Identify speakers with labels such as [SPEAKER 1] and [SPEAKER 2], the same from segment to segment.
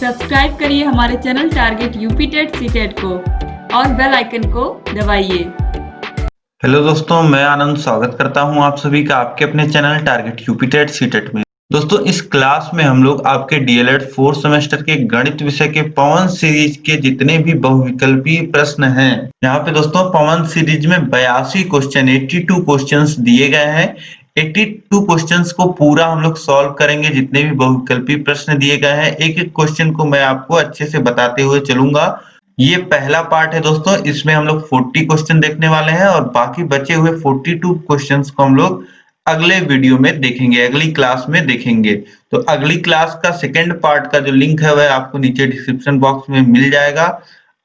[SPEAKER 1] Subscribe करिए हमारे channel target UP TET CTET को और बेल आइकन को दबाइए।
[SPEAKER 2] हेलो दोस्तों, मैं आनंद स्वागत करता हूं आप सभी का आपके अपने channel target UP TET CTET में। दोस्तों, इस क्लास में हम लोग आपके डीएलएड 4th सेमेस्टर के गणित विषय के पवन सीरीज के जितने भी बहुविकल्पीय प्रश्न हैं, यहाँ पे दोस्तों पवन सीरीज में 82 क्वेश्चन 82 क्वेश्चंस दिए गए हैं। 82 क्वेश्चंस को पूरा हम लोग सॉल्व करेंगे। जितने भी बहुविकल्पीय प्रश्न दिए गए हैं, एक एक क्वेश्चन को मैं आपको अच्छे से बताते हुए चलूंगा। ये पहला पार्ट है दोस्तों, इसमें हम लोग 40 क्वेश्चन देखने वाले हैं और बाकी बचे हुए 42 क्वेश्चंस को हम लोग अगले वीडियो में देखेंगे, अगली क्लास में देखेंगे। तो अगली क्लास का सेकंड पार्ट का जो लिंक है वह आपको नीचे डिस्क्रिप्शन बॉक्स में मिल जाएगा।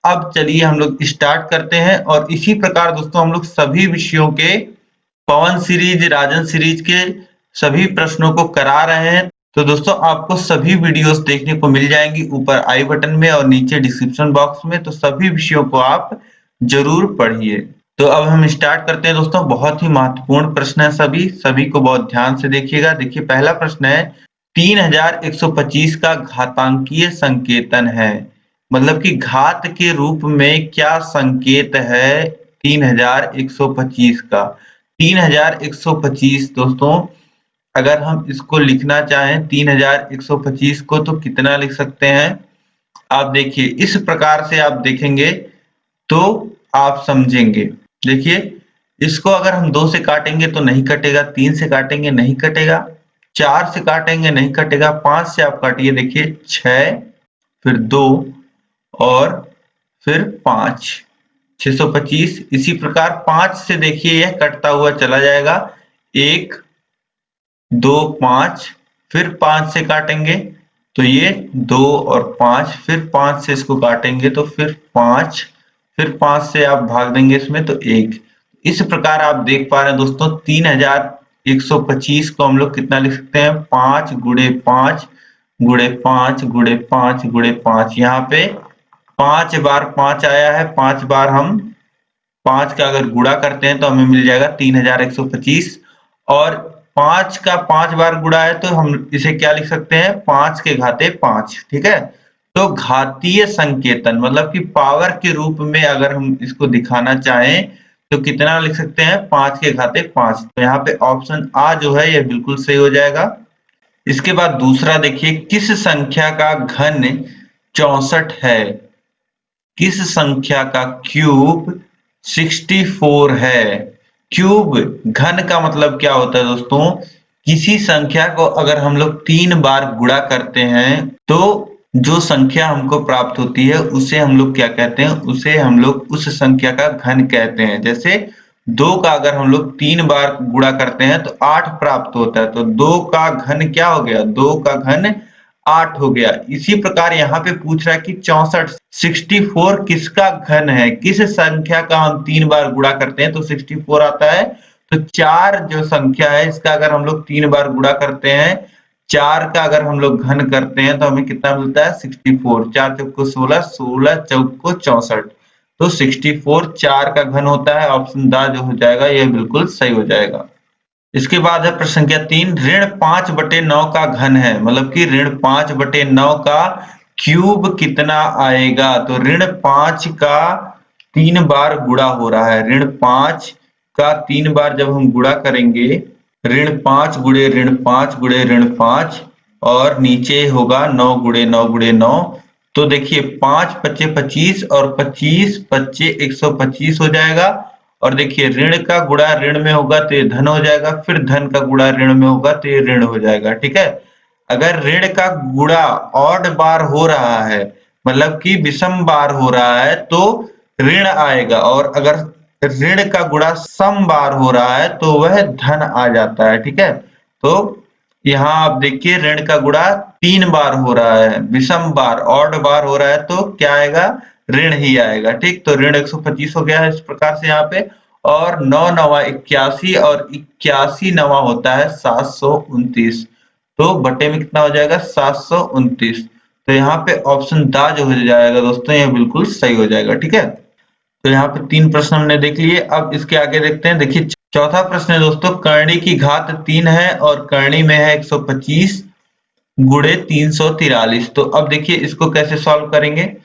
[SPEAKER 2] अब चलिए हम लोग स्टार्ट करते हैं। और इसी प्रकार दोस्तों हम लोग सभी विषयों के पवन सीरीज, राजन सीरीज के सभी प्रश्नों को करा रहे हैं। तो दोस्तों आपको सभी वीडियोस देखने को मिल जाएंगी ऊपर आई बटन में और नीचे डिस्क्रिप्शन बॉक्स में। तो सभी विषयों को आप जरूर पढ़िए। तो अब हम स्टार्ट करते हैं दोस्तों। बहुत ही महत्वपूर्ण प्रश्न है, सभी को बहुत ध्यान से देखिएगा। देखिए पहला प्रश्न है, 3125 का घातांकीय संकेतन है, मतलब कि घात के रूप में क्या संकेत है 3125 का। 3125 दोस्तों अगर हम इसको लिखना चाहें 3125 को तो कितना लिख सकते हैं? आप देखिए इस प्रकार से आप देखेंगे तो आप समझेंगे। देखिए इसको अगर हम 2 से काटेंगे तो नहीं कटेगा, 3 से काटेंगे नहीं कटेगा, 4 से काटेंगे नहीं कटेगा, 5 से आप काटिए, देखिए 6 फिर 2 और फिर 5, 625। इसी प्रकार 5 से देखिए यह कटता हुआ चला जाएगा, 1 2 5, फिर 5 से काटेंगे तो ये 2 और 5, फिर 5 से इसको काटेंगे तो फिर 5, फिर 5 से आप भाग देंगे इसमें तो 1। इस प्रकार आप देख पा रहे हैं दोस्तों 3125 को हम लोग कितना लिख सकते हैं? 5 गुणे 5 गुणे 5 गुणे 5 गुणे 5। यहाँ पे 5 बार 5 आया है, 5 बार हम 5 का अगर गुणा करते हैं तो हमें मिल जाएगा 3125। और 5 का 5 बार गुणा है तो हम इसे क्या लिख सकते हैं? 5 के घाते 5। ठीक है, तो घातीय संकेतन मतलब कि पावर के रूप में अगर हम इसको दिखाना चाहें तो कितना लिख सकते हैं? 5 के घाते 5। तो यहाँ पे ऑप्शन आ जो है यह बिल्कुल सही हो जाएगा। इसके बाद दूसरा देखिए, किस संख्या का घन 64 है? किस संख्या का क्यूब 64 है? क्यूब घन का मतलब क्या होता है दोस्तों? किसी संख्या को अगर हम लोग 3 बार गुणा करते हैं तो जो संख्या हमको प्राप्त होती है उसे हम लोग क्या कहते हैं? उसे हम लोग उस संख्या का घन कहते हैं। जैसे 2 का अगर हम लोग 3 बार गुणा करते हैं तो 8 प्राप्त होता है, तो 2 का घन क्या हो गया? 2 का घन 8 हो गया। इसी प्रकार यहाँ पे पूछ रहा है कि 64 किसका घन है? किस संख्या का हम 3 बार गुणा करते हैं तो 64 आता है? तो 4 जो संख्या है इसका अगर हम लोग 3 बार गुणा करते हैं, 4 का अगर हम लोग घन करते हैं तो हमें कितना मिलता है? 64। 4 चौक को 16, 16 चौक को 64। तो 64 4 का घन होता है। ऑप्शन द जो हो जाएगा यह बिल्कुल सही हो जाएगा। इसके बाद है प्रश्न संख्या 3, ऋण 5/9 का घन है, मतलब कि ऋण 5/9 का क्यूब कितना आएगा? तो ऋण 5 का 3 बार गुणा हो रहा है, ऋण 5 का 3 बार जब हम गुणा करेंगे, ऋण 5 गुणे ऋण 5 गुणे ऋण 5 और नीचे होगा 9 गुणे 9 गुणे 9। तो देखिए 5 पच्चे 25 और 25 पच्चे 125 हो जाएगा। और देखिए ऋण का गुणा ऋण में होगा तो ये धन हो जाएगा, फिर धन का गुणा ऋण में होगा तो ये ऋण हो जाएगा। ठीक है, अगर ऋण का गुणा ऑड बार हो रहा है, मतलब कि विषम बार हो रहा है तो ऋण आएगा, और अगर ऋण का गुणा सम बार हो रहा है तो वह धन आ जाता है। ठीक है, तो यहाँ आप देखिए ऋण का गुणा 3 बार हो रहा है, विषम बार ऑड बार हो रहा है तो क्या आएगा? ऋण ही आएगा। ठीक, तो ऋण 125 हो गया है इस प्रकार से यहाँ पे। और 9 नवा 81 और 81 नवा होता है 729, तो बटे में कितना हो जाएगा? 729। तो यहाँ पे ऑप्शन द जो हो जाएगा दोस्तों यह बिल्कुल सही हो जाएगा। ठीक है, तो यहाँ पे 3 प्रश्न हमने देख लिए। अब इसके आगे देखते हैं। देखिए चौथा प्रश्न है दोस्तों, करणी की घात 3 है और करणी में है 125, गुणे 343। तो अब देखिए इसको कैसे सॉल्व करेंगे।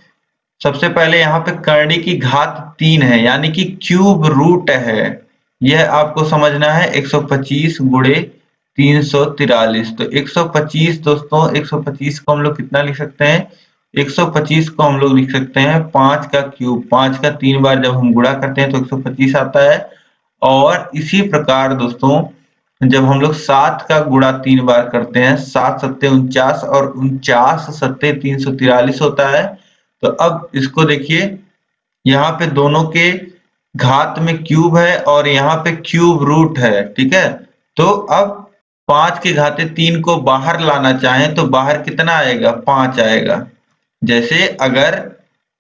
[SPEAKER 2] सबसे पहले यहाँ पे करनी की घात 3 है यानी कि क्यूब रूट है, यह आपको समझना है। 125 गुणे 343। तो 125 दोस्तों 125 को हम लोग कितना लिख सकते हैं, 125 को हम लोग लिख सकते हैं 5 का क्यूब। 5 का 3 बार जब हम गुणा करते हैं तो 125 आता है। और इसी प्रकार दोस्तों जब हम लोग 7 का गुणा 3 बार करते हैं, 7 सत्ते 49 और 49 सत्ते 343 होता है। तो अब इसको देखिए, यहाँ पे दोनों के घात में क्यूब है और यहाँ पे क्यूब रूट है, ठीक है। तो अब 5 के घाते 3 को बाहर लाना चाहें तो बाहर कितना आएगा, 5 आएगा। जैसे अगर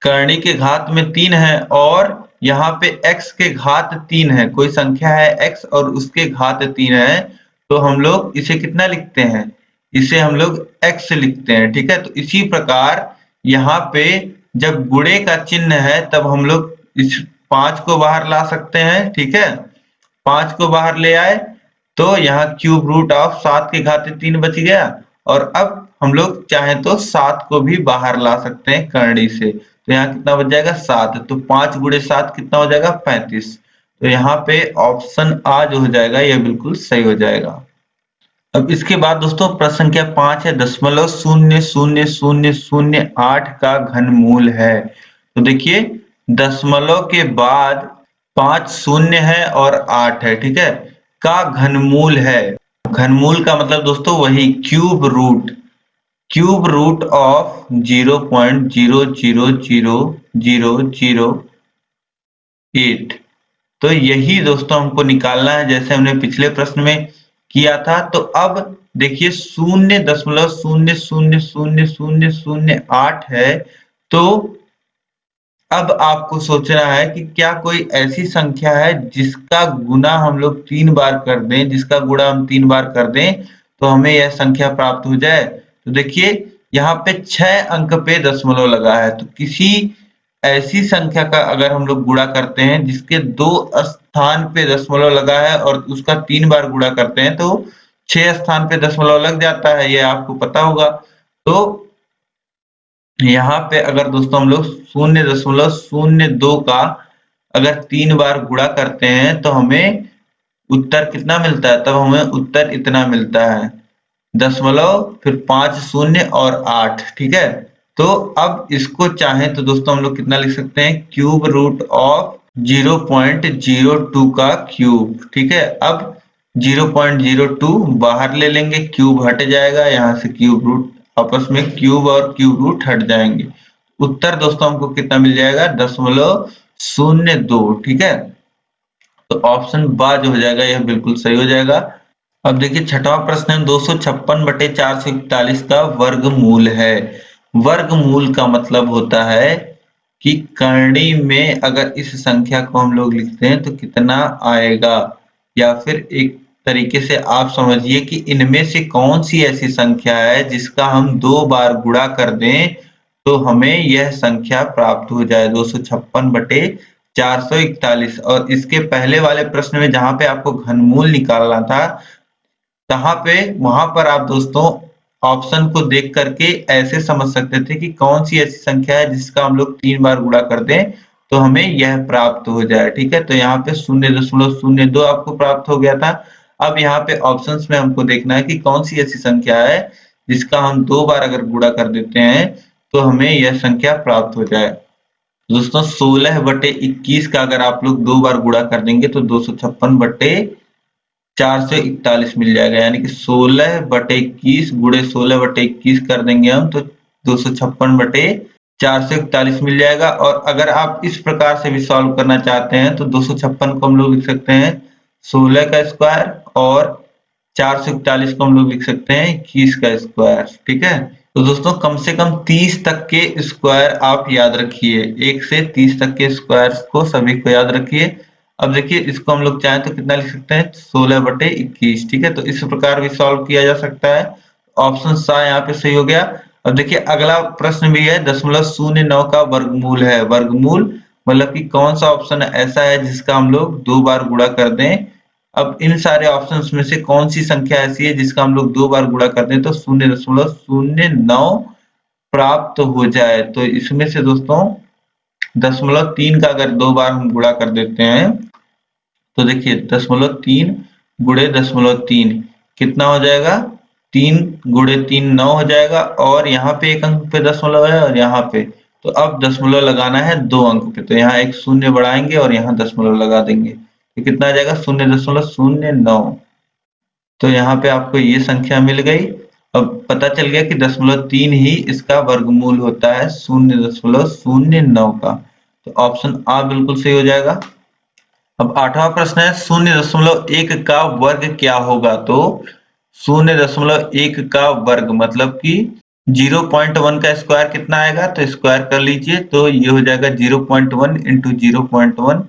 [SPEAKER 2] करनी के घात में 3 है और यहाँ पे x के घात 3 है, कोई संख्या है x और उसके घात 3 है, तो हम लोग इसे कितना लिखते हैं, इसे हम लोग x लिखते हैं, ठीक है। तो इसी प्रकार यहाँ पे जब गुणे का चिन्ह है तब हम लोग इस 5 को बाहर ला सकते हैं, ठीक है। 5 को बाहर ले आए तो यहाँ क्यूब रूट ऑफ 7 के घाते 3 बच गया। और अब हम लोग चाहें तो 7 को भी बाहर ला सकते हैं करनी से। तो यहाँ कितना बच जाएगा, 7। तो 5 गुणे 7 कितना हो जाएगा, 35। तो यहाँ पे ऑप्शन आ जो हो जाएगा यह बिल्कुल सही हो जाएगा। अब इसके बाद दोस्तों प्रश्न संख्या 5 है, 0.000008 का घनमूल है। तो देखिए दशमलव के बाद 5 शून्य है और 8 है, ठीक है, का घनमूल है। घनमूल का मतलब दोस्तों वही क्यूब रूट ऑफ 0.000008। तो यही दोस्तों हमको निकालना है, जैसे हमने पिछले प्रश्न में किया था। तो अब देखिए 0.000008 है। तो अब आपको सोचना है कि क्या कोई ऐसी संख्या है जिसका गुणा हम लोग 3 बार कर दें, जिसका गुणा हम 3 बार कर दें तो हमें यह संख्या प्राप्त हो जाए। तो देखिए यहाँ पे 6 अंक पे दशमलव लगा है, तो किसी ऐसी संख्या का अगर हम लोग गुणा करते हैं जिसके 2 स्थान पे दशमलव लगा है और उसका 3 बार गुणा करते हैं तो 6 स्थान पे दशमलव लग जाता है, ये आपको पता होगा। तो यहाँ पे अगर दोस्तों हम लोग 0.02 का अगर 3 बार गुणा करते हैं तो हमें उत्तर कितना मिलता है, तब हमें उत्तर इतना मिलता है, दशमलव फिर 5 शून्य और 8, ठीक है। तो अब इसको चाहें तो दोस्तों हम लोग कितना लिख सकते हैं, क्यूब रूट ऑफ 0.02 का क्यूब, ठीक है। अब 0.02 बाहर ले लेंगे, क्यूब हट जाएगा, यहाँ से क्यूब रूट आपस में क्यूब और क्यूब रूट हट जाएंगे। उत्तर दोस्तों हमको कितना मिल जाएगा, 0.02, ठीक है। तो ऑप्शन बा जो हो जाएगा यह बिल्कुल सही हो जाएगा। अब देखिए छठवां प्रश्न है, 256/441 का वर्गमूल है। वर्गमूल का मतलब होता है कि करनी में अगर इस संख्या को हम लोग लिखते हैं तो कितना आएगा, या फिर एक तरीके से आप समझिए कि इनमें से कौन सी ऐसी संख्या है जिसका हम 2 बार गुणा कर दें तो हमें यह संख्या प्राप्त हो जाए, 256/441। और इसके पहले वाले प्रश्न में जहां पे आपको घनमूल निकालना था वहां पर आप दोस्तों ऑप्शन को देख करके ऐसे समझ सकते थे कि कौन सी ऐसी संख्या है जिसका हम लोग 3 बार गुणा कर दें तो हमें यह प्राप्त हो जाए, ठीक है। तो यहाँ पे 0.02 आपको प्राप्त हो गया था। अब यहाँ पे ऑप्शंस में हमको देखना है कि कौन सी ऐसी संख्या है जिसका हम 2 बार अगर गुणा कर देते हैं तो हमें यह संख्या प्राप्त हो जाए। दोस्तों 16/21 का अगर आप लोग 2 बार गुणा कर देंगे तो 256/441 मिल जाएगा, यानी कि 16/21 गुणे 16/21 कर देंगे हम तो 256/441 मिल जाएगा। और अगर आप इस प्रकार से भी सॉल्व करना चाहते हैं तो 256 को हम लोग लिख सकते हैं 16 का स्क्वायर और 441 को हम लोग लिख सकते हैं 21 का स्क्वायर, ठीक है। तो दोस्तों कम से कम 30 तक के स्क्वायर आप याद रखिए, 1 से 30 तक के स्क्वायर को सभी को याद रखिए। अब देखिए इसको हम लोग चाहें तो कितना लिख सकते हैं, 16/21, ठीक है। तो इस प्रकार भी सॉल्व किया जा सकता है। ऑप्शन सा यहाँ पे सही हो गया। अब देखिए अगला प्रश्न भी है, 0.09 का वर्गमूल है। वर्गमूल मतलब कि कौन सा ऑप्शन ऐसा है जिसका हम लोग 2 बार गुणा कर दें अब इन सारे ऑप्शंस में से कौन सी संख्या ऐसी है जिसका हम लोग 2 बार गुणा कर दें तो 0.09 प्राप्त हो जाए। तो इसमें से दोस्तों 0.3 का अगर 2 बार हम गुणा कर देते हैं तो देखिए 0.3 गुणे 0.3 कितना हो जाएगा, 3 गुणे 3 9 हो जाएगा और यहाँ पे एक अंक पे दशमलव है और यहाँ पे, तो अब दशमलव लगाना है 2 अंक पे, तो यहाँ एक शून्य बढ़ाएंगे और यहाँ दशमलव लगा देंगे, तो कितना आ जाएगा 0.09। तो यहाँ पे आपको ये संख्या मिल गई। अब पता चल गया कि 0.3 ही इसका वर्गमूल होता है 0.09 का, तो ऑप्शन आ बिल्कुल सही हो जाएगा। अब 8वां प्रश्न है 0.1 का वर्ग क्या होगा। तो 0.1 का वर्ग मतलब कि 0.1 का स्क्वायर कितना आएगा, तो स्क्वायर कर लीजिए, तो ये हो जाएगा 0.1 इंटू 0.1,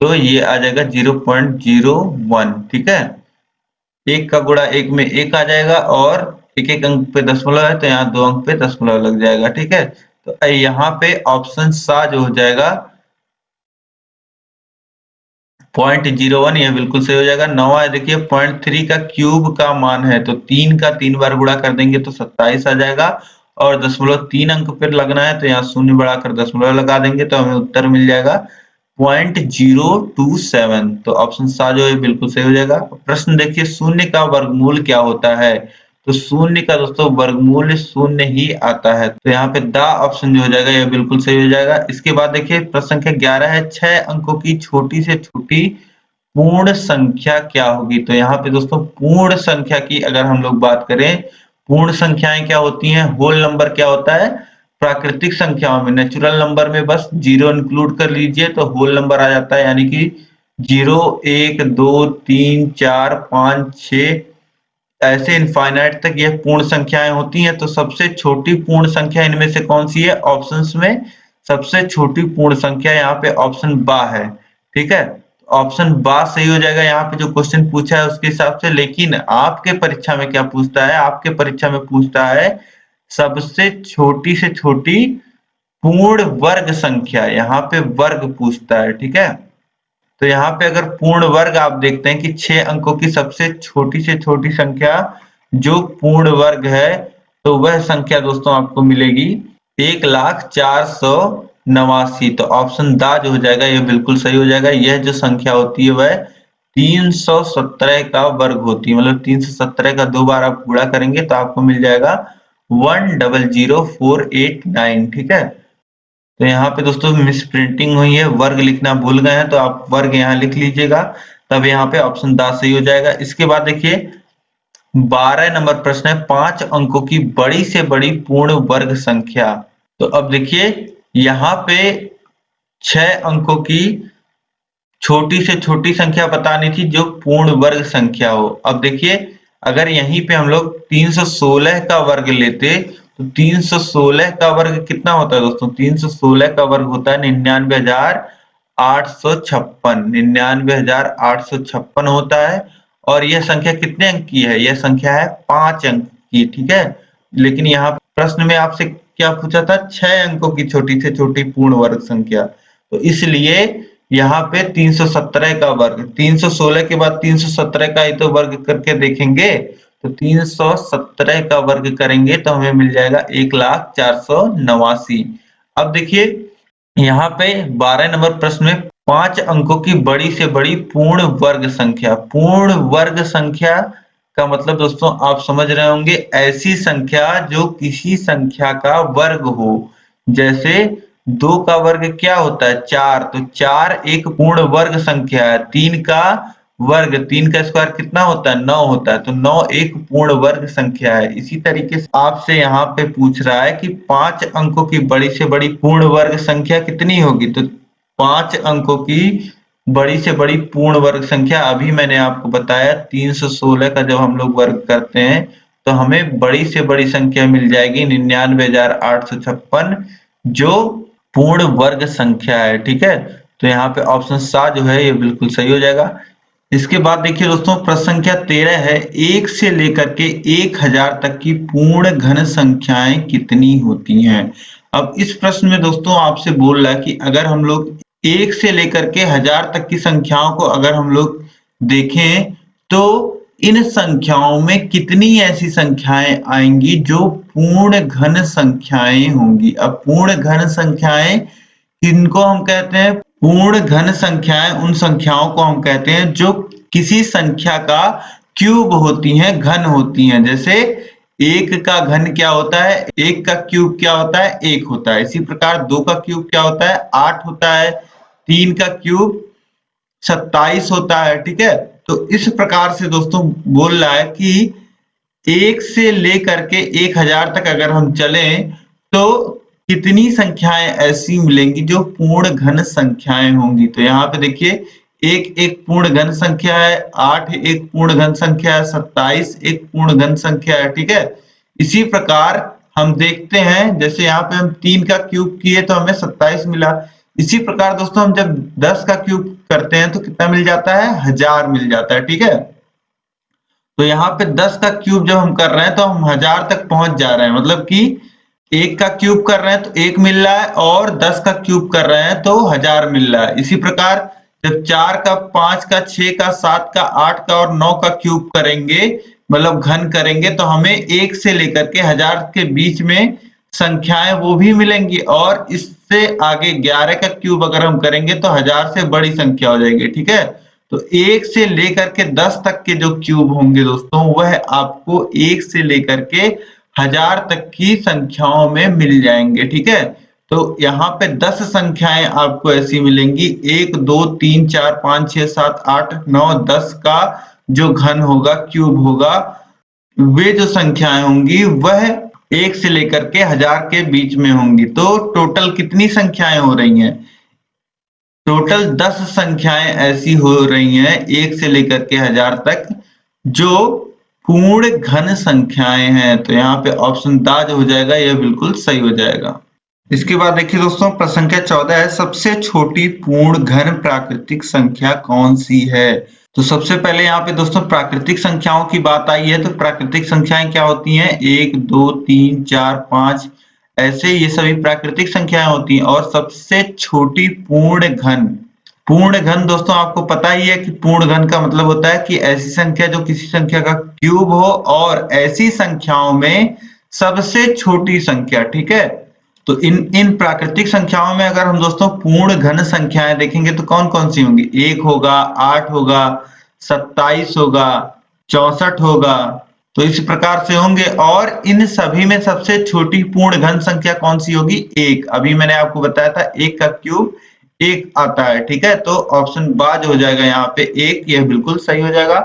[SPEAKER 2] तो ये आ जाएगा 0.01। ठीक है, 1 का गुणा 1 में 1 आ जाएगा और एक एक अंक पे दशमलव है तो यहाँ 2 अंक पे दशमलव लग जाएगा। ठीक है, तो यहाँ पे ऑप्शन सा जो हो जाएगा 0.01, यह बिल्कुल सही हो जाएगा। 9वां है देखिए 0.3 का क्यूब का मान है, तो 3 का 3 बार गुणा कर देंगे तो 27 आ जाएगा और 0.3 अंक पे लगना है तो यहाँ शून्य बढ़ाकर दशमलव लगा देंगे तो हमें उत्तर मिल जाएगा 0.027। तो ऑप्शन सा जो है बिल्कुल सही हो जाएगा। प्रश्न देखिए शून्य का वर्गमूल क्या होता है। तो शून्य का दोस्तों वर्गमूल शून्य ही आता है, तो यहाँ पे दा ऑप्शन जो हो जाएगा यह बिल्कुल सही हो जाएगा। इसके बाद देखिए प्रश्न संख्या 11 है 6 अंकों की छोटी से छोटी पूर्ण संख्या क्या होगी। तो यहाँ पे दोस्तों पूर्ण संख्या की अगर हम लोग बात करें, पूर्ण संख्याएं क्या होती हैं, होल नंबर क्या होता है, प्राकृतिक संख्याओं में नेचुरल नंबर में बस 0 इंक्लूड कर लीजिए तो होल नंबर आ जाता है, यानी कि 0 1 2 3 4 5 6 ऐसे इनफाइनाइट तक यह पूर्ण संख्याएं होती हैं। तो सबसे छोटी पूर्ण संख्या इनमें से कौन सी है, ऑप्शंस में सबसे छोटी पूर्ण संख्या यहाँ पे ऑप्शन बा है। ठीक है, ऑप्शन बा सही हो जाएगा यहाँ पे जो क्वेश्चन पूछा है उसके हिसाब से। लेकिन आपके परीक्षा में क्या पूछता है, आपके परीक्षा में पूछता है सबसे छोटी से छोटी पूर्ण वर्ग संख्या, यहाँ पे वर्ग पूछता है। ठीक है, तो यहाँ पे अगर पूर्ण वर्ग आप देखते हैं कि 6 अंकों की सबसे छोटी से छोटी संख्या जो पूर्ण वर्ग है तो वह संख्या दोस्तों आपको मिलेगी 1,04,89। तो ऑप्शन दा जो हो जाएगा ये बिल्कुल सही हो जाएगा। यह जो संख्या होती है वह 317 का वर्ग होती है, मतलब 317 का 2 बार आप गुणा करेंगे तो आपको मिल जाएगा 1,00,489। ठीक है, तो यहाँ पे दोस्तों मिस प्रिंटिंग हुई है, वर्ग लिखना भूल गए हैं तो आप वर्ग यहाँ लिख लीजिएगा, तब यहाँ पे ऑप्शन दा सही हो जाएगा। इसके बाद देखिए 12 नंबर प्रश्न है 5 अंकों की बड़ी से बड़ी पूर्ण वर्ग संख्या। तो अब देखिए यहाँ पे 6 अंकों की छोटी से छोटी संख्या बतानी थी जो पूर्ण वर्ग संख्या हो। अब देखिए अगर यहीं पे हम लोग 316 का वर्ग लेते तो 316 का वर्ग कितना होता है दोस्तों, 316 का वर्ग होता है 99,856, 99,856 होता है। और यह संख्या कितने अंक की है, यह संख्या है 5 अंक की। ठीक है, लेकिन यहाँ प्रश्न में आपसे क्या पूछा था, 6 अंकों की छोटी से छोटी पूर्ण वर्ग संख्या, तो इसलिए यहाँ पे 317 का वर्ग, 316 के बाद 317 का ही तो वर्ग करके देखेंगे, तो 317 का वर्ग करेंगे तो हमें मिल जाएगा 1,04,89। अब देखिए यहाँ पे 12 नंबर प्रश्न में 5 अंकों की बड़ी से बड़ी पूर्ण वर्ग संख्या। पूर्ण वर्ग संख्या का मतलब दोस्तों आप समझ रहे होंगे ऐसी संख्या जो किसी संख्या का वर्ग हो। जैसे 2 का वर्ग क्या होता है, 4, तो 4 एक पूर्ण वर्ग संख्या है। 3 का वर्ग, 3 का स्क्वायर कितना होता है, 9 होता है, तो 9 एक पूर्ण वर्ग संख्या है। इसी तरीके से आपसे यहाँ पे पूछ रहा है कि 5 अंकों की बड़ी से बड़ी पूर्ण वर्ग संख्या कितनी होगी। तो 5 अंकों की बड़ी से बड़ी पूर्ण वर्ग संख्या अभी मैंने आपको बताया 316 का जब हम लोग वर्ग करते हैं तो हमें बड़ी से बड़ी संख्या मिल जाएगी 99,856 जो पूर्ण वर्ग संख्या है। ठीक है, तो यहाँ पे ऑप्शन सा जो है ये बिल्कुल सही हो जाएगा। इसके बाद देखिए दोस्तों प्रश्न संख्या 13 है 1 से लेकर के 1000 तक की पूर्ण घन संख्याएं कितनी होती हैं। अब इस प्रश्न में दोस्तों आपसे बोल रहा है कि अगर हम लोग 1 से लेकर के 1000 तक की संख्याओं को अगर हम लोग देखें तो इन संख्याओं में कितनी ऐसी संख्याएं आएंगी जो पूर्ण घन संख्याएं होंगी। अब पूर्ण घन संख्याएं किनको हम कहते हैं? पूर्ण घन संख्याएं उन संख्याओं को हम कहते हैं जो किसी संख्या का क्यूब होती हैं, घन होती हैं। जैसे 1 का घन क्या होता है? 1 का क्यूब क्या होता है? 1 होता है। इसी प्रकार 2 का क्यूब क्या होता है? 8 होता है। 3 का क्यूब 27 होता है। ठीक है, तो इस प्रकार से दोस्तों बोल रहा है कि 1 से लेकर के 1000 तक अगर हम चलें तो कितनी संख्याएं ऐसी मिलेंगी जो पूर्ण घन संख्याएं होंगी। तो यहाँ पे देखिए 1 एक पूर्ण घन संख्या है, 8 एक पूर्ण घन संख्या है, 27 एक पूर्ण घन संख्या है। ठीक है, इसी प्रकार हम देखते हैं, जैसे यहाँ पे हम 3 का क्यूब किए तो हमें 27 मिला। इसी प्रकार दोस्तों हम जब 10 का क्यूब करते हैं तो कितना मिल जाता है? 1000 मिल जाता है। ठीक है, तो यहाँ पे 10 का क्यूब जब हम कर रहे हैं तो हम 1000 तक पहुंच जा रहे हैं, मतलब कि 1 का क्यूब कर रहे हैं तो 1 मिल रहा है और 10 का क्यूब कर रहे हैं तो 1000 मिल रहा है। इसी प्रकार जब 4 का, 5 का, 6 का, 7 का, 8 का और 9 का क्यूब करेंगे, मतलब घन करेंगे, तो हमें 1 से लेकर के 1000 के बीच में संख्याएं वो भी मिलेंगी। और इससे आगे 11 का क्यूब अगर हम करेंगे तो 1000 से बड़ी संख्या हो जाएगी। ठीक है, तो 1 से लेकर के 10 तक के जो क्यूब होंगे दोस्तों, वह आपको 1 से लेकर के 1000 तक की संख्याओं में मिल जाएंगे। ठीक है, तो यहाँ पे 10 संख्याएं आपको ऐसी मिलेंगी, 1 2 3 4 5 6 7 8 9 10 का जो घन होगा, क्यूब होगा, वे जो संख्याएं होंगी वह 1 से लेकर के 1000 के बीच में होंगी। तो टोटल कितनी संख्याएं हो रही हैं? टोटल 10 संख्याएं ऐसी हो रही हैं 1 से लेकर के 1000 तक जो पूर्ण घन संख्याएं हैं। तो यहाँ पे ऑप्शन दाज हो जाएगा, यह बिल्कुल सही हो जाएगा। इसके बाद देखिए दोस्तों, प्रश्न संख्या 14 है, सबसे छोटी पूर्ण घन प्राकृतिक संख्या कौन सी है? तो सबसे पहले यहाँ पे दोस्तों प्राकृतिक संख्याओं की बात आई है। तो प्राकृतिक संख्याएं क्या होती हैं? 1 2 3 4 5 ऐसे ये सभी प्राकृतिक संख्याएं होती हैं। और सबसे छोटी पूर्ण घन, पूर्ण घन दोस्तों आपको पता ही है कि पूर्ण घन का मतलब होता है कि ऐसी संख्या जो किसी संख्या का क्यूब हो और ऐसी संख्याओं में सबसे छोटी संख्या। ठीक है, तो इन प्राकृतिक संख्याओं में अगर हम दोस्तों पूर्ण घन संख्याएं देखेंगे तो कौन कौन सी होंगी? 1 होगा, 8 होगा, 27 होगा, 64 होगा। तो इस प्रकार से होंगे। और इन सभी में सबसे छोटी पूर्ण घन संख्या कौन सी होगी? 1। अभी मैंने आपको बताया था 1 का क्यूब 1 आता है। ठीक है, तो ऑप्शन बाज हो जाएगा यहाँ पे 1, यह बिल्कुल सही हो जाएगा।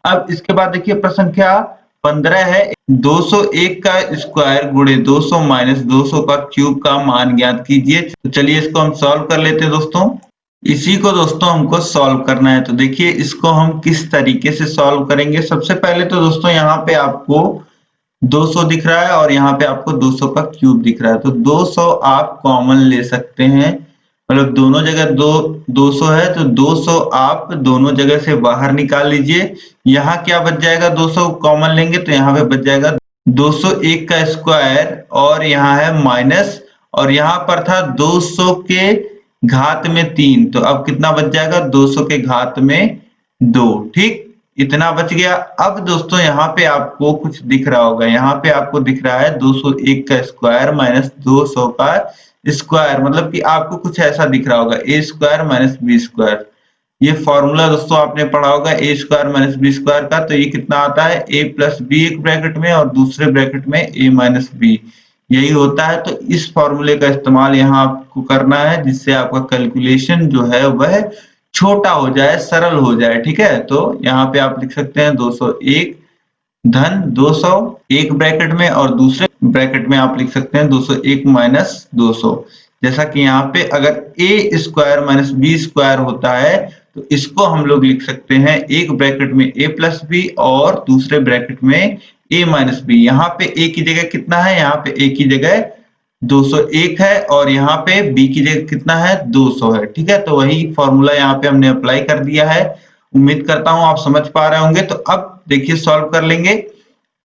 [SPEAKER 2] अब इसके बाद देखिए प्रश्न संख्या 15 है, 201 का स्क्वायर गुणे 200 माइनस 200 का क्यूब का मान ज्ञात कीजिए। तो चलिए इसको हम सॉल्व कर लेते हैं दोस्तों। इसी को दोस्तों हमको सॉल्व करना है। तो देखिए इसको हम किस तरीके से सॉल्व करेंगे। सबसे पहले तो दोस्तों यहाँ पे आपको 200 दिख रहा है और यहाँ पे आपको 200 का क्यूब दिख रहा है। तो 200 आप कॉमन ले सकते हैं, मतलब दोनों जगह 200 है तो 200 आप दोनों जगह से बाहर निकाल लीजिए। यहाँ क्या बच जाएगा? 200 कॉमन लेंगे तो यहाँ पे बच जाएगा 201 का स्क्वायर और यहाँ है माइनस, और यहाँ पर था 200 के घात में 3, तो अब कितना बच जाएगा? 200 के घात में 2। ठीक, इतना बच गया। अब दोस्तों यहाँ पे आपको कुछ दिख रहा होगा, यहाँ पे आपको दिख रहा है 201 का स्क्वायर माइनस 200 का स्क्वायर, मतलब कि आपको कुछ ऐसा दिख रहा होगा ए स्क्वायर माइनस बी स्क्वायर। ये फॉर्मूला दोस्तों आपने पढ़ा होगा ए स्क्वायर माइनस बी स्क्वायर का। तो ये कितना आता है? ए प्लस बी एक ब्रैकेट में और दूसरे ब्रैकेट में ए माइनस बी, यही होता है। तो इस फॉर्मूले का इस्तेमाल यहाँ आपको करना है जिससे आपका कैलकुलेशन जो है वह छोटा हो जाए, सरल हो जाए। ठीक है, तो यहाँ पे आप लिख सकते हैं 201 धन 200 एक ब्रैकेट में और दूसरे ब्रैकेट में आप लिख सकते हैं 201 माइनस 200। जैसा कि यहाँ पे अगर ए स्क्वायर माइनस बी स्क्वायर होता है तो इसको हम लोग लिख सकते हैं एक ब्रैकेट में ए प्लस बी और दूसरे ब्रैकेट में ए माइनस बी। यहाँ पे ए की जगह कितना है? यहाँ पे ए की जगह 201 है और यहाँ पे बी की जगह कितना है? 200 है। ठीक है, तो वही फॉर्मूला यहाँ पे हमने अप्लाई कर दिया है। उम्मीद करता हूं आप समझ पा रहे होंगे। तो अब देखिए सॉल्व कर लेंगे।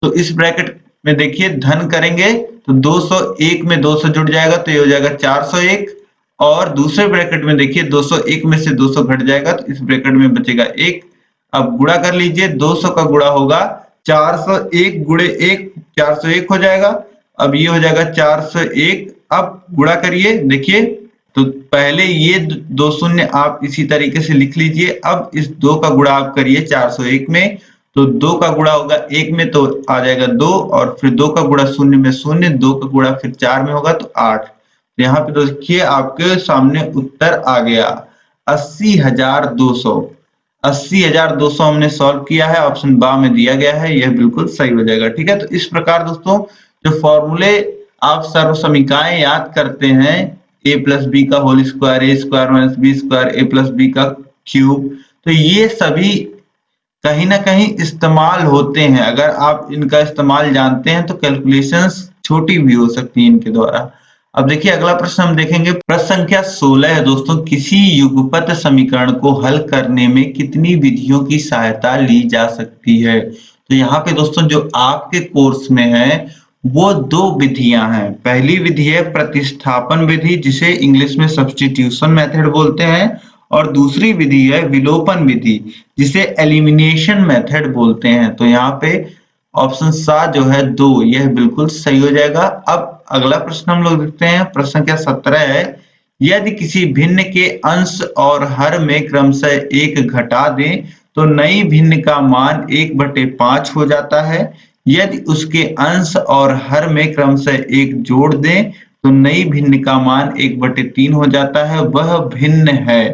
[SPEAKER 2] तो इस ब्रैकेट में देखिए धन करेंगे तो 201 में 200 जुड़ जाएगा तो ये हो जाएगा 401, और दूसरे ब्रैकेट में देखिए 201 में से 200 घट जाएगा तो इस ब्रैकेट में बचेगा 1। अब गुणा कर लीजिए, 200 का गुणा होगा 401 गुणे 1, 401 हो जाएगा। अब ये हो जाएगा 401। अब गुणा करिए, देखिए तो पहले ये दो शून्य आप इसी तरीके से लिख लीजिए। अब इस 2 का गुणा आप करिए 401 में, तो 2 का गुणा होगा 1 में तो आ जाएगा 2, और फिर 2 का गुणा शून्य में शून्य, 2 का गुणा फिर 4 में होगा तो 8। तो यहाँ पे देखिए आपके सामने उत्तर आ गया 80,200। 80,200 हमने सॉल्व किया है, ऑप्शन बा में दिया गया है, यह बिल्कुल सही हो जाएगा। ठीक है, तो इस प्रकार दोस्तों जो फॉर्मूले आप सर्व समीकरण याद करते हैं, a प्लस बी का होल स्क्वायर, ए स्क्वायर माइनस बी स्क्वायर, ए प्लस बी का क्यूब, तो ये सभी कहीं ना कहीं इस्तेमाल होते हैं। अगर आप इनका इस्तेमाल जानते हैं तो कैलकुलेशंस छोटी भी हो सकती हैं इनके द्वारा। अब देखिए अगला प्रश्न हम देखेंगे, प्रश्न संख्या 16 है दोस्तों, किसी युगपत समीकरण को हल करने में कितनी विधियों की सहायता ली जा सकती है। तो यहाँ पे दोस्तों जो आपके कोर्स में है वो 2 विधियां हैं। पहली विधि है प्रतिस्थापन विधि, जिसे इंग्लिश में सब्स्टिट्यूशन मेथड बोलते हैं, और दूसरी विधि है विलोपन विधि, जिसे एलिमिनेशन मेथड बोलते हैं। तो यहाँ पे ऑप्शन सा जो है 2, यह बिल्कुल सही हो जाएगा। अब अगला प्रश्न हम लोग देखते हैं, प्रश्न संख्या 17 है, यदि किसी भिन्न के अंश और हर में क्रमशः 1 घटा दें तो नई भिन्न का मान 1/5 हो जाता है। यदि उसके अंश और हर में क्रमशः 1 जोड़ दें तो नई भिन्न का मान 1/3 हो जाता है, वह भिन्न है।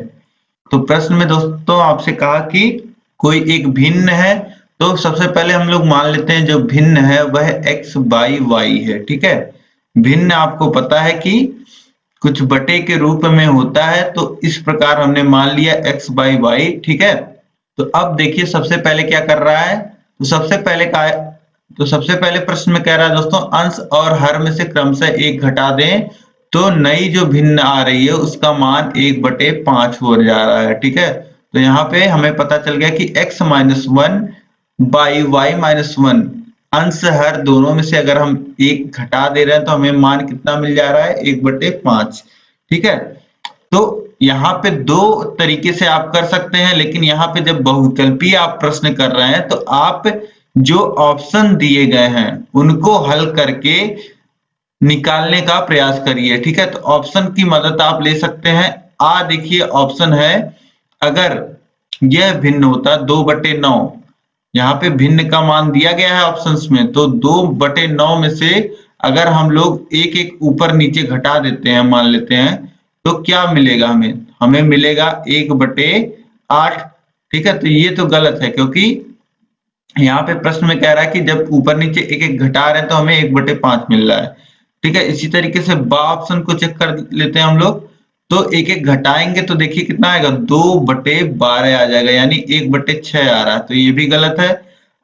[SPEAKER 2] तो प्रश्न में दोस्तों आपसे कहा कि कोई एक भिन्न है, तो सबसे पहले हम लोग मान लेते हैं जो भिन्न है वह x बाई y है। ठीक है, भिन्न आपको पता है कि कुछ बटे के रूप में होता है, तो इस प्रकार हमने मान लिया x बाई y। ठीक है, तो अब देखिए सबसे पहले क्या कर रहा है, तो सबसे पहले प्रश्न में कह रहा है दोस्तों अंश और हर में से क्रमशः 1 घटा दें तो नई जो भिन्न आ रही है उसका मान 1/5 हो जा रहा है। ठीक है, तो यहाँ पे हमें पता चल गया कि x minus 1 by y minus 1, अंश हर दोनों में से अगर हम 1 घटा दे रहे हैं तो हमें मान कितना मिल जा रहा है, 1/5। ठीक है, तो यहाँ पे 2 तरीके से आप कर सकते हैं, लेकिन यहाँ पे जब बहुविकल्पीय आप प्रश्न कर रहे हैं तो आप जो ऑप्शन दिए गए हैं उनको हल करके निकालने का प्रयास करिए। ठीक है, तो ऑप्शन की मदद आप ले सकते हैं। देखिए ऑप्शन है, अगर यह भिन्न होता 2/9, यहाँ पे भिन्न का मान दिया गया है ऑप्शंस में, तो 2/9 में से अगर हम लोग एक एक ऊपर नीचे घटा देते हैं, मान लेते हैं, तो क्या मिलेगा हमें मिलेगा 1/8। ठीक है, तो ये तो गलत है, क्योंकि यहाँ पे प्रश्न में कह रहा है कि जब ऊपर नीचे एक एक घटा रहे हैं तो हमें 1/5 मिल रहा है। ठीक है, इसी तरीके से बा ऑप्शन को चेक कर लेते हैं हम लोग, तो एक एक घटाएंगे तो देखिए कितना आएगा, 2/12 आ जाएगा, यानी 1/6 आ रहा है, तो ये भी गलत है।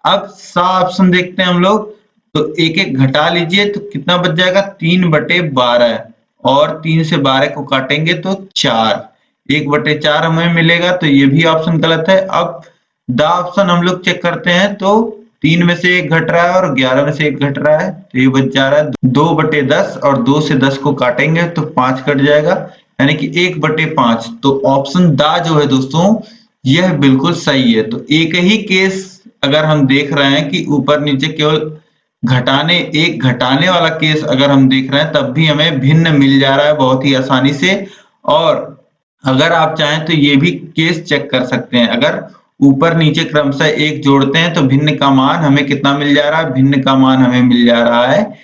[SPEAKER 2] अब सा ऑप्शन देखते हैं हम लोग, तो एक एक घटा लीजिए तो कितना बच जाएगा, 3/12, और 3 से 12 को काटेंगे तो 4, 1/4 हमें मिलेगा, तो ये भी ऑप्शन गलत है। अब द ऑप्शन हम लोग चेक करते हैं, तो 3 में से 1 घट रहा है और 11 में से 1 घट रहा है, तो ये बच जा रहा है 2/10, और 2 से 10 को काटेंगे तो 5 कट जाएगा, यानी कि 1/5। तो ऑप्शन दा जो है दोस्तों यह बिल्कुल सही है। तो एक ही केस अगर हम देख रहे हैं कि ऊपर नीचे केवल एक घटाने वाला केस अगर हम देख रहे हैं, तब भी हमें भिन्न मिल जा रहा है बहुत ही आसानी से। और अगर आप चाहें तो ये भी केस चेक कर सकते हैं, अगर ऊपर नीचे क्रमशः 1 जोड़ते हैं तो भिन्न का मान हमें कितना मिल जा रहा है, भिन्न का मान हमें मिल जा रहा है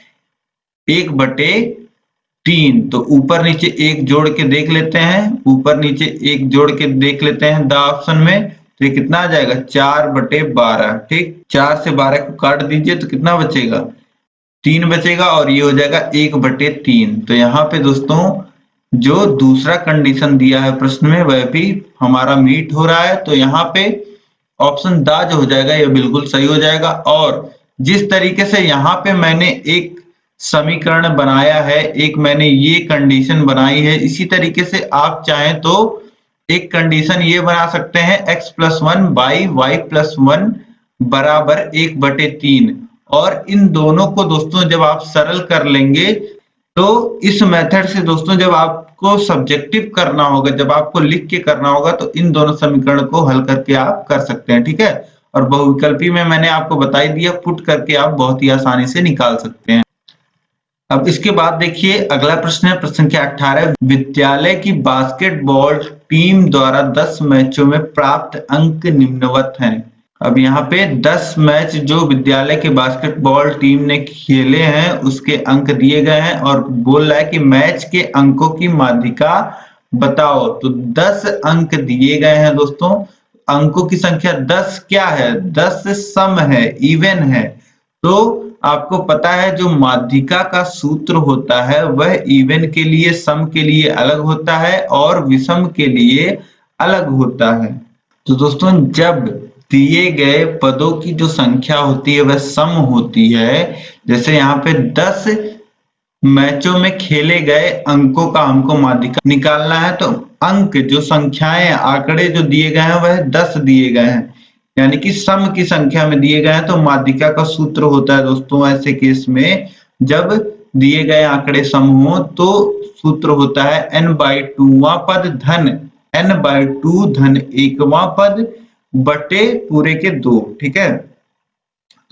[SPEAKER 2] 1/3। तो ऊपर नीचे 1 जोड़ के देख लेते हैं, ऊपर नीचे 1 जोड़ के देख लेते हैं द ऑप्शन में, तो ये कितना आ जाएगा, 4/12। ठीक, 4 से 12 को काट दीजिए तो कितना बचेगा, 3 बचेगा, और ये हो जाएगा 1/3। तो यहाँ पे दोस्तों जो दूसरा कंडीशन दिया है प्रश्न में वह भी हमारा मीट हो रहा है, तो यहाँ पे ऑप्शन दा जो हो जाएगा ये बिल्कुल सही हो जाएगा। और जिस तरीके से यहाँ पे मैंने एक समीकरण बनाया है, एक मैंने ये कंडीशन बनाई है, इसी तरीके से आप चाहें तो एक कंडीशन ये बना सकते हैं, x+1 बाई y+1 बराबर 1/3, और इन दोनों को दोस्तों जब आप सरल कर लेंगे तो इस मेथड से दोस्तों जब आपको सब्जेक्टिव करना होगा, जब आपको लिख के करना होगा, तो इन दोनों समीकरण को हल करके आप कर सकते हैं, ठीक है। और बहुविकल्पी में मैंने आपको बता ही दिया, पुट करके आप बहुत ही आसानी से निकाल सकते हैं। अब इसके बाद देखिए अगला प्रश्न है, प्रश्न संख्या 18। विद्यालय की बास्केटबॉल टीम द्वारा 10 मैचों में प्राप्त अंक निम्नवत हैं। अब यहाँ पे 10 मैच जो विद्यालय के बास्केटबॉल टीम ने खेले हैं उसके अंक दिए गए हैं और बोल रहा है कि मैच के अंकों की माध्यिका बताओ। तो 10 अंक दिए गए हैं दोस्तों। अंकों की संख्या 10 क्या है? 10 सम है, इवन है। तो आपको पता है जो माध्यिका का सूत्र होता है वह इवन के लिए, सम के लिए अलग होता है और विषम के लिए अलग होता है। तो दोस्तों जब दिए गए पदों की जो संख्या होती है वह सम होती है, जैसे यहाँ पे 10 मैचों में खेले गए अंकों का हमको माध्यिका निकालना है, तो अंक जो संख्याएं आंकड़े जो दिए गए हैं वह 10 दिए गए हैं, यानी कि सम की संख्या में दिए गए हैं। तो माध्यिका का सूत्र होता है दोस्तों ऐसे केस में जब दिए गए आंकड़े सम हो तो सूत्र होता है n/2वां पद धन n/2 धन 1वां पद बटे पूरे के 2, ठीक है।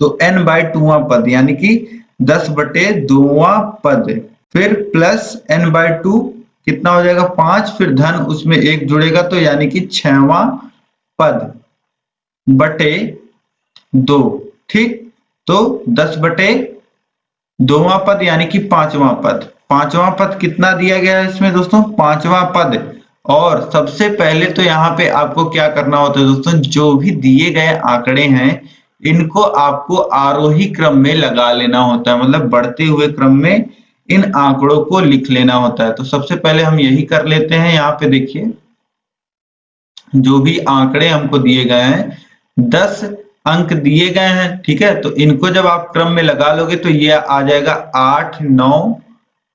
[SPEAKER 2] तो n/2वां पद यानी कि 10/2वां पद, फिर प्लस n/2 कितना हो जाएगा 5, फिर धन उसमें 1 जुड़ेगा तो यानी कि 6वां पद बटे 2, ठीक। तो 10/2वां पद यानी कि 5वां पद। 5वां पद कितना दिया गया है इसमें दोस्तों? 5वां पद। और सबसे पहले तो यहाँ पे आपको क्या करना होता है दोस्तों, जो भी दिए गए आंकड़े हैं इनको आपको आरोही क्रम में लगा लेना होता है, मतलब बढ़ते हुए क्रम में इन आंकड़ों को लिख लेना होता है। तो सबसे पहले हम यही कर लेते हैं। यहाँ पे देखिए जो भी आंकड़े हमको दिए गए हैं 10 अंक दिए गए हैं, ठीक है। तो इनको जब आप क्रम में लगा लोगे तो ये आ जाएगा 8, 9,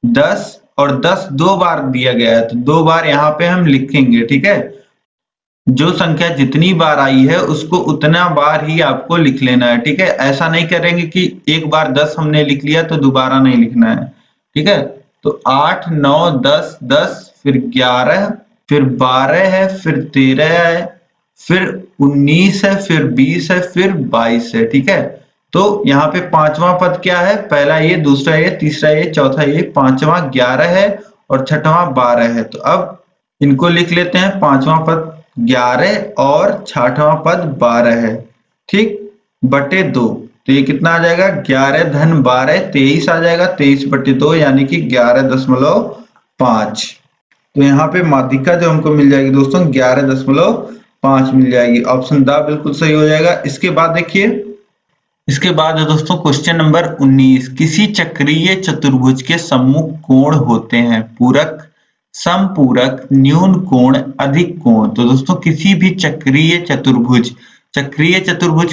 [SPEAKER 2] 10 और 10 2 बार दिया गया है तो 2 बार यहाँ पे हम लिखेंगे, ठीक है। जो संख्या जितनी बार आई है उसको उतना बार ही आपको लिख लेना है, ठीक है। ऐसा नहीं करेंगे कि एक बार 10 हमने लिख लिया तो दोबारा नहीं लिखना है, ठीक है। तो 8, 9, 10, 10, फिर 11, फिर 12 है, फिर 13 है, फिर 19 है, फिर 20 है, फिर 22 है, ठीक है। तो यहाँ पे 5वां पद क्या है? पहला ये, दूसरा ये, तीसरा ये, चौथा ये, 5वां 11 है और 6वां 12 है। तो अब इनको लिख लेते हैं। 5वां पद 11 और 6वां पद 12 है, ठीक, बटे 2। तो ये कितना आ जाएगा? 11 धन 12 23 आ जाएगा, 23/2 यानी कि 11.5। तो यहाँ पे माध्यिका जो हमको मिल जाएगी दोस्तों 11.5 मिल जाएगी। ऑप्शन द बिल्कुल सही हो जाएगा। इसके बाद देखिए, इसके बाद है दोस्तों क्वेश्चन नंबर 19। किसी चक्रीय चतुर्भुज के सम्मुख कोण होते हैं पूरक, समपूरक, न्यून कोण, अधिक कोण। तो दोस्तों किसी भी चक्रीय चतुर्भुज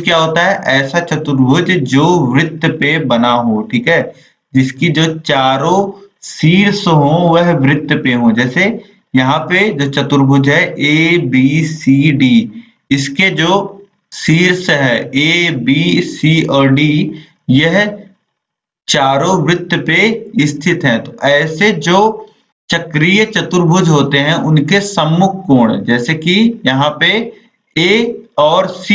[SPEAKER 2] क्या होता है? ऐसा चतुर्भुज जो वृत्त पे बना हो, ठीक है, जिसकी जो चारों शीर्ष हो वह वृत्त पे हो। जैसे यहाँ पे जो चतुर्भुज है ABCD, इसके जो शीर्ष है A B C और D, यह चारों वृत्त पे स्थित हैं। तो ऐसे जो चक्रीय चतुर्भुज होते हैं उनके सम्मुख कोण, जैसे कि यहाँ पे A और C,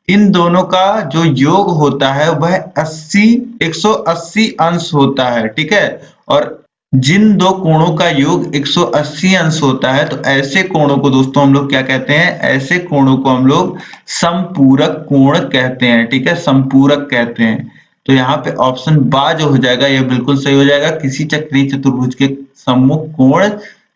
[SPEAKER 2] इन दोनों का जो योग होता है वह 180 अंश होता है, ठीक है। और जिन दो कोणों का योग 180 अंश होता है तो ऐसे कोणों को दोस्तों हम लोग क्या कहते हैं? ऐसे कोणों को हम लोग समपूरक कोण कहते हैं, ठीक है, समपूरक कहते हैं। तो यहाँ पे ऑप्शन बा जो हो जाएगा यह बिल्कुल सही हो जाएगा। किसी चक्रीय चतुर्भुज के सम्मुख कोण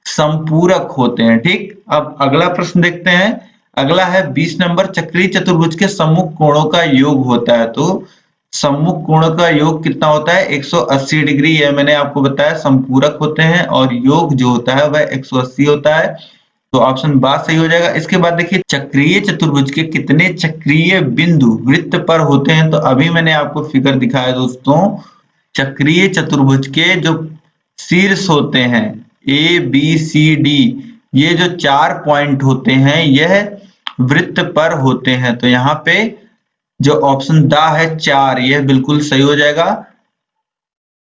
[SPEAKER 2] समपूरक होते हैं, ठीक। अब अगला प्रश्न देखते हैं। अगला है 20 नंबर। चक्रीय चतुर्भुज के सम्मुख कोणों का योग होता है। तो सम्मुख कोणों का योग कितना होता है? 180 डिग्री। यह मैंने आपको बताया संपूरक होते हैं और योग जो होता है वह 180 होता है। तो ऑप्शन बा सही हो जाएगा। इसके बाद देखिए, चक्रीय चतुर्भुज के कितने चक्रीय बिंदु वृत्त पर होते हैं? तो अभी मैंने आपको फिगर दिखाया दोस्तों, चक्रीय चतुर्भुज के जो शीर्ष होते हैं ABCD, ये जो 4 पॉइंट होते हैं यह वृत्त पर होते हैं। तो यहाँ पे जो ऑप्शन दा है 4, यह बिल्कुल सही हो जाएगा।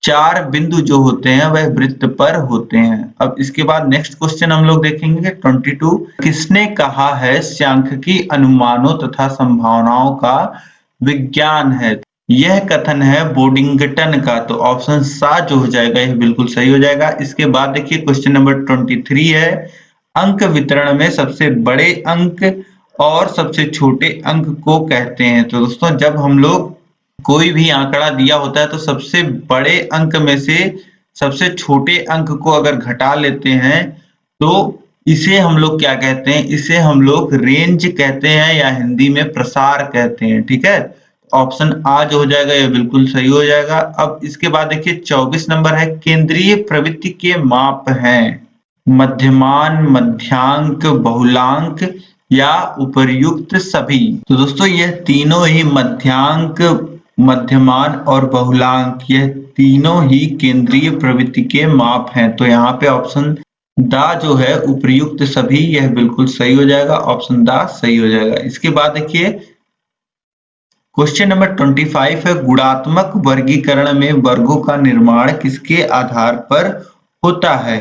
[SPEAKER 2] 4 बिंदु जो होते हैं वह वृत्त पर होते हैं। अब इसके बाद नेक्स्ट क्वेश्चन हम लोग देखेंगे 22। किसने कहा है सांख्यिकी अनुमानों तथा संभावनाओं का विज्ञान है? यह कथन है बोडिंगटन का। तो ऑप्शन सा जो हो जाएगा यह बिल्कुल सही हो जाएगा। इसके बाद देखिए क्वेश्चन नंबर 23 है, अंक वितरण में सबसे बड़े अंक और सबसे छोटे अंक को कहते हैं। तो दोस्तों जब हम लोग कोई भी आंकड़ा दिया होता है तो सबसे बड़े अंक में से सबसे छोटे अंक को अगर घटा लेते हैं तो इसे हम लोग क्या कहते हैं? इसे हम लोग रेंज कहते हैं या हिंदी में प्रसार कहते हैं। ठीक है, ऑप्शन आ जो हो जाएगा ये बिल्कुल सही हो जाएगा। अब इसके बाद देखिए 24 नंबर है, केंद्रीय प्रवृत्ति के माप हैं मध्यमान, मध्यांक, बहुलांक या उपर्युक्त सभी। तो दोस्तों यह तीनों ही मध्यांक, मध्यमान और बहुलांक, यह तीनों ही केंद्रीय प्रवृत्ति के माप हैं। तो यहाँ पे ऑप्शन दा जो है उपर्युक्त सभी, यह बिल्कुल सही हो जाएगा। ऑप्शन दा सही हो जाएगा। इसके बाद देखिए क्वेश्चन नंबर 25 है, गुणात्मक वर्गीकरण में वर्गों का निर्माण किसके आधार पर होता है?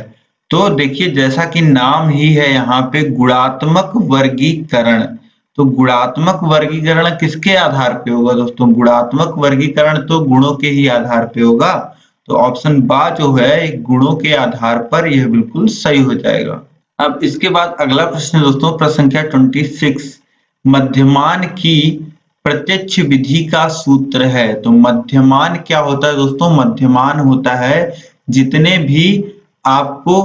[SPEAKER 2] तो देखिए जैसा कि नाम ही है यहाँ पे गुणात्मक वर्गीकरण, तो गुणात्मक वर्गीकरण किसके आधार पे होगा दोस्तों? गुणात्मक वर्गीकरण तो गुणों के ही आधार पे होगा। तो ऑप्शन बा जो है गुणों के आधार पर, यह बिल्कुल सही हो जाएगा। अब इसके बाद अगला प्रश्न दोस्तों प्रश्न संख्या 26, मध्यमान की प्रत्यक्ष विधि का सूत्र है। तो मध्यमान क्या होता है दोस्तों? मध्यमान होता है जितने भी आपको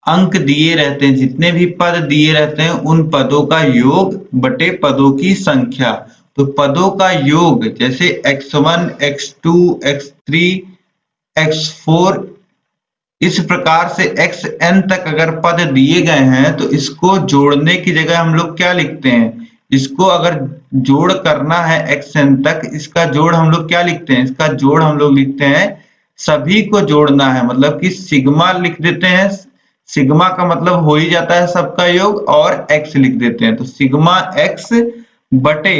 [SPEAKER 2] अंक दिए रहते हैं, जितने भी पद दिए रहते हैं उन पदों का योग बटे पदों की संख्या। तो पदों का योग जैसे x1, x2, x3, x4 इस प्रकार से xn तक अगर पद दिए गए हैं तो इसको जोड़ने की जगह हम लोग क्या लिखते हैं? इसको अगर जोड़ करना है xn तक, इसका जोड़ हम लोग क्या लिखते हैं? इसका जोड़ हम लोग लिखते हैं, सभी को जोड़ना है मतलब कि सिग्मा लिख देते हैं। सिग्मा का मतलब हो ही जाता है सबका योग, और x लिख देते हैं। तो सिग्मा x बटे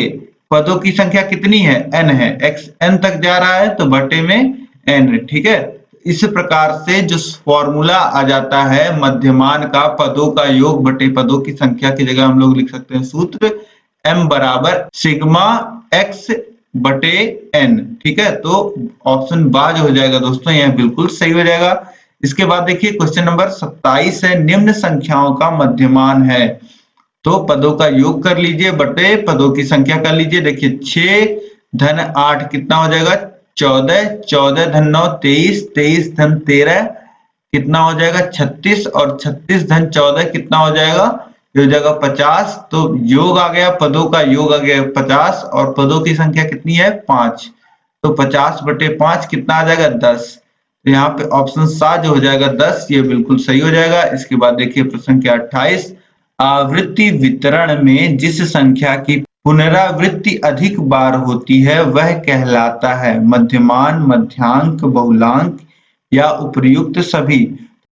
[SPEAKER 2] पदों की संख्या कितनी है? n है, x n तक जा रहा है तो बटे में n। ठीक है, इस प्रकार से जो फॉर्मूला आ जाता है मध्यमान का, पदों का योग बटे पदों की संख्या की जगह हम लोग लिख सकते हैं सूत्र m बराबर सिग्मा x बटे n। ठीक है, तो ऑप्शन बा जो हो जाएगा दोस्तों यह बिल्कुल सही हो जाएगा। इसके बाद देखिए क्वेश्चन नंबर 27 है, निम्न संख्याओं का मध्यमान है। तो पदों का योग कर लीजिए बटे पदों की संख्या कर लीजिए। देखिए 6 धन 8 कितना हो जाएगा? 14, 14 धन 9 23, 23 धन 13 कितना हो जाएगा? 36, और 36 धन 14 कितना हो जाएगा? ये हो जाएगा 50। तो योग आ गया, पदों का योग आ गया 50, और पदों की संख्या कितनी है? 5। तो 50 बटे 5 कितना आ जाएगा? 10। तो यहाँ पे ऑप्शन सा जो हो जाएगा 10, ये बिल्कुल सही हो जाएगा। इसके बाद देखिए प्रश्न संख्या 28, आवृत्ति वितरण में जिस संख्या की पुनरावृत्ति अधिक बार होती है वह कहलाता है मध्यमान, मध्यांक, बहुलांक या उपर्युक्त सभी।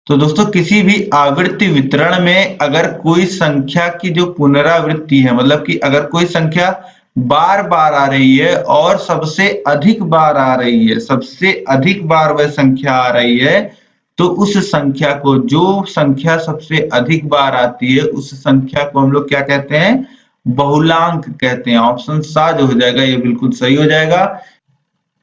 [SPEAKER 2] तो दोस्तों किसी भी आवृत्ति वितरण में अगर कोई संख्या की जो पुनरावृत्ति है, मतलब कि अगर कोई संख्या बार बार आ रही है और सबसे अधिक बार आ रही है, सबसे अधिक बार वह संख्या आ रही है, तो उस संख्या को, जो संख्या सबसे अधिक बार आती है उस संख्या को हम लोग क्या कहते हैं? बहुलांक कहते हैं। ऑप्शन सा जो हो जाएगा ये बिल्कुल सही हो जाएगा।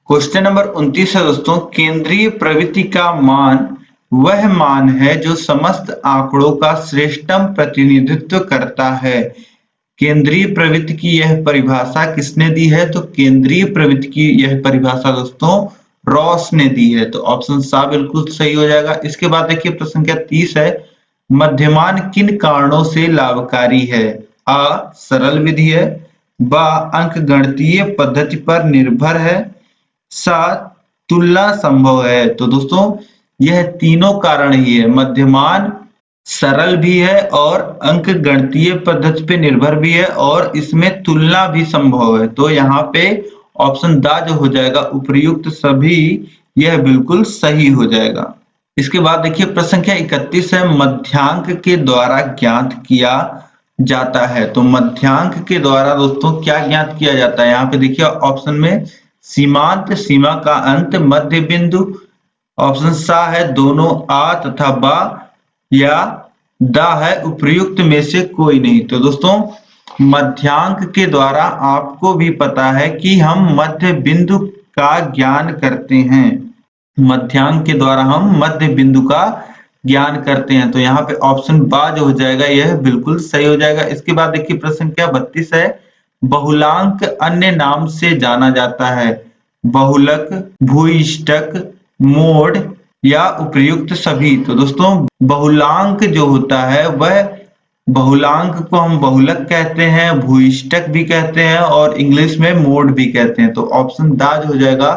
[SPEAKER 2] क्वेश्चन नंबर 29 है दोस्तों, केंद्रीय प्रवृत्ति का मान वह मान है जो समस्त आंकड़ों का श्रेष्ठतम प्रतिनिधित्व करता है। केंद्रीय प्रवृत्ति की यह परिभाषा किसने दी है? तो केंद्रीय प्रवृत्ति की यह परिभाषा दोस्तों रॉस ने दी है। तो ऑप्शन सा बिल्कुल सही हो जाएगा। इसके बाद देखिए प्रश्न संख्या 30 है, मध्यमान किन कारणों से लाभकारी है? आ सरल विधि है, बा अंकगणितीय पद्धति पर निर्भर है, सा तुलना संभव है। तो दोस्तों यह तीनों कारण ही है, मध्यमान सरल भी है और अंक गणितीय पद्धति पे निर्भर भी है और इसमें तुलना भी संभव है। तो यहाँ पे ऑप्शन दा जो हो जाएगा उपर्युक्त सभी, यह बिल्कुल सही हो जाएगा। इसके बाद देखिए प्रश्न संख्या 31 है, मध्यांक के द्वारा ज्ञात किया जाता है। तो मध्यांक के द्वारा दोस्तों क्या ज्ञात किया जाता है? यहाँ पे देखिए ऑप्शन में सीमांत, सीमा का अंत, मध्य बिंदु ऑप्शन सा है दोनों आ तथा बा, या दा है उपर्युक्त में से कोई नहीं। तो दोस्तों मध्यांक के द्वारा आपको भी पता है कि हम मध्य बिंदु का ज्ञान करते हैं। मध्यांक के द्वारा हम मध्य बिंदु का ज्ञान करते हैं। तो यहाँ पे ऑप्शन बा जो हो जाएगा यह बिल्कुल सही हो जाएगा। इसके बाद देखिए प्रश्न क्या 32 है, बहुलांक अन्य नाम से जाना जाता है, बहुलक, भूइष्टक, मोड या उपर्युक्त सभी। तो दोस्तों बहुलांक जो होता है वह बहुलांक को हम बहुलक कहते हैं, भूइष्टक भी कहते हैं और इंग्लिश में मोड भी कहते हैं। तो ऑप्शन दा जो हो जाएगा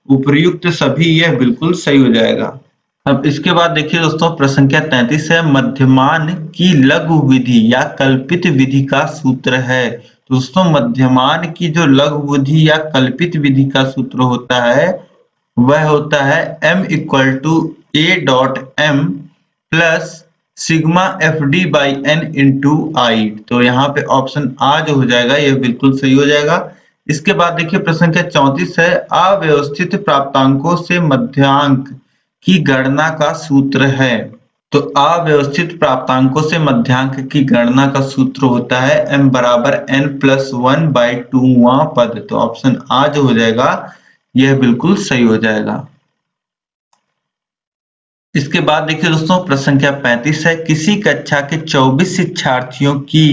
[SPEAKER 2] उपर्युक्त सभी, यह बिल्कुल सही हो जाएगा। अब इसके बाद देखिए दोस्तों प्रश्न संख्या 33 है, मध्यमान की लघु विधि या कल्पित विधि का सूत्र है। दोस्तों मध्यमान की जो लघु विधि या कल्पित विधि का सूत्र होता है वह होता है m equal to a dot m plus sigma F D by N into I. तो यहाँ पे ऑप्शन आ जो हो जाएगा यह बिल्कुल सही हो जाएगा। इसके बाद देखिए प्रश्न संख्या 34 है, अव्यवस्थित प्राप्तांकों से मध्यांक की गणना का सूत्र है। तो अव्यवस्थित प्राप्तांकों से मध्यांक की गणना का सूत्र होता है m बराबर n प्लस 1 बाई 2वां पद। तो ऑप्शन आ जो हो जाएगा यह बिल्कुल सही हो जाएगा। इसके बाद देखिए दोस्तों प्रश्न संख्या 35 है, किसी कक्षा के 24 शिक्षार्थियों की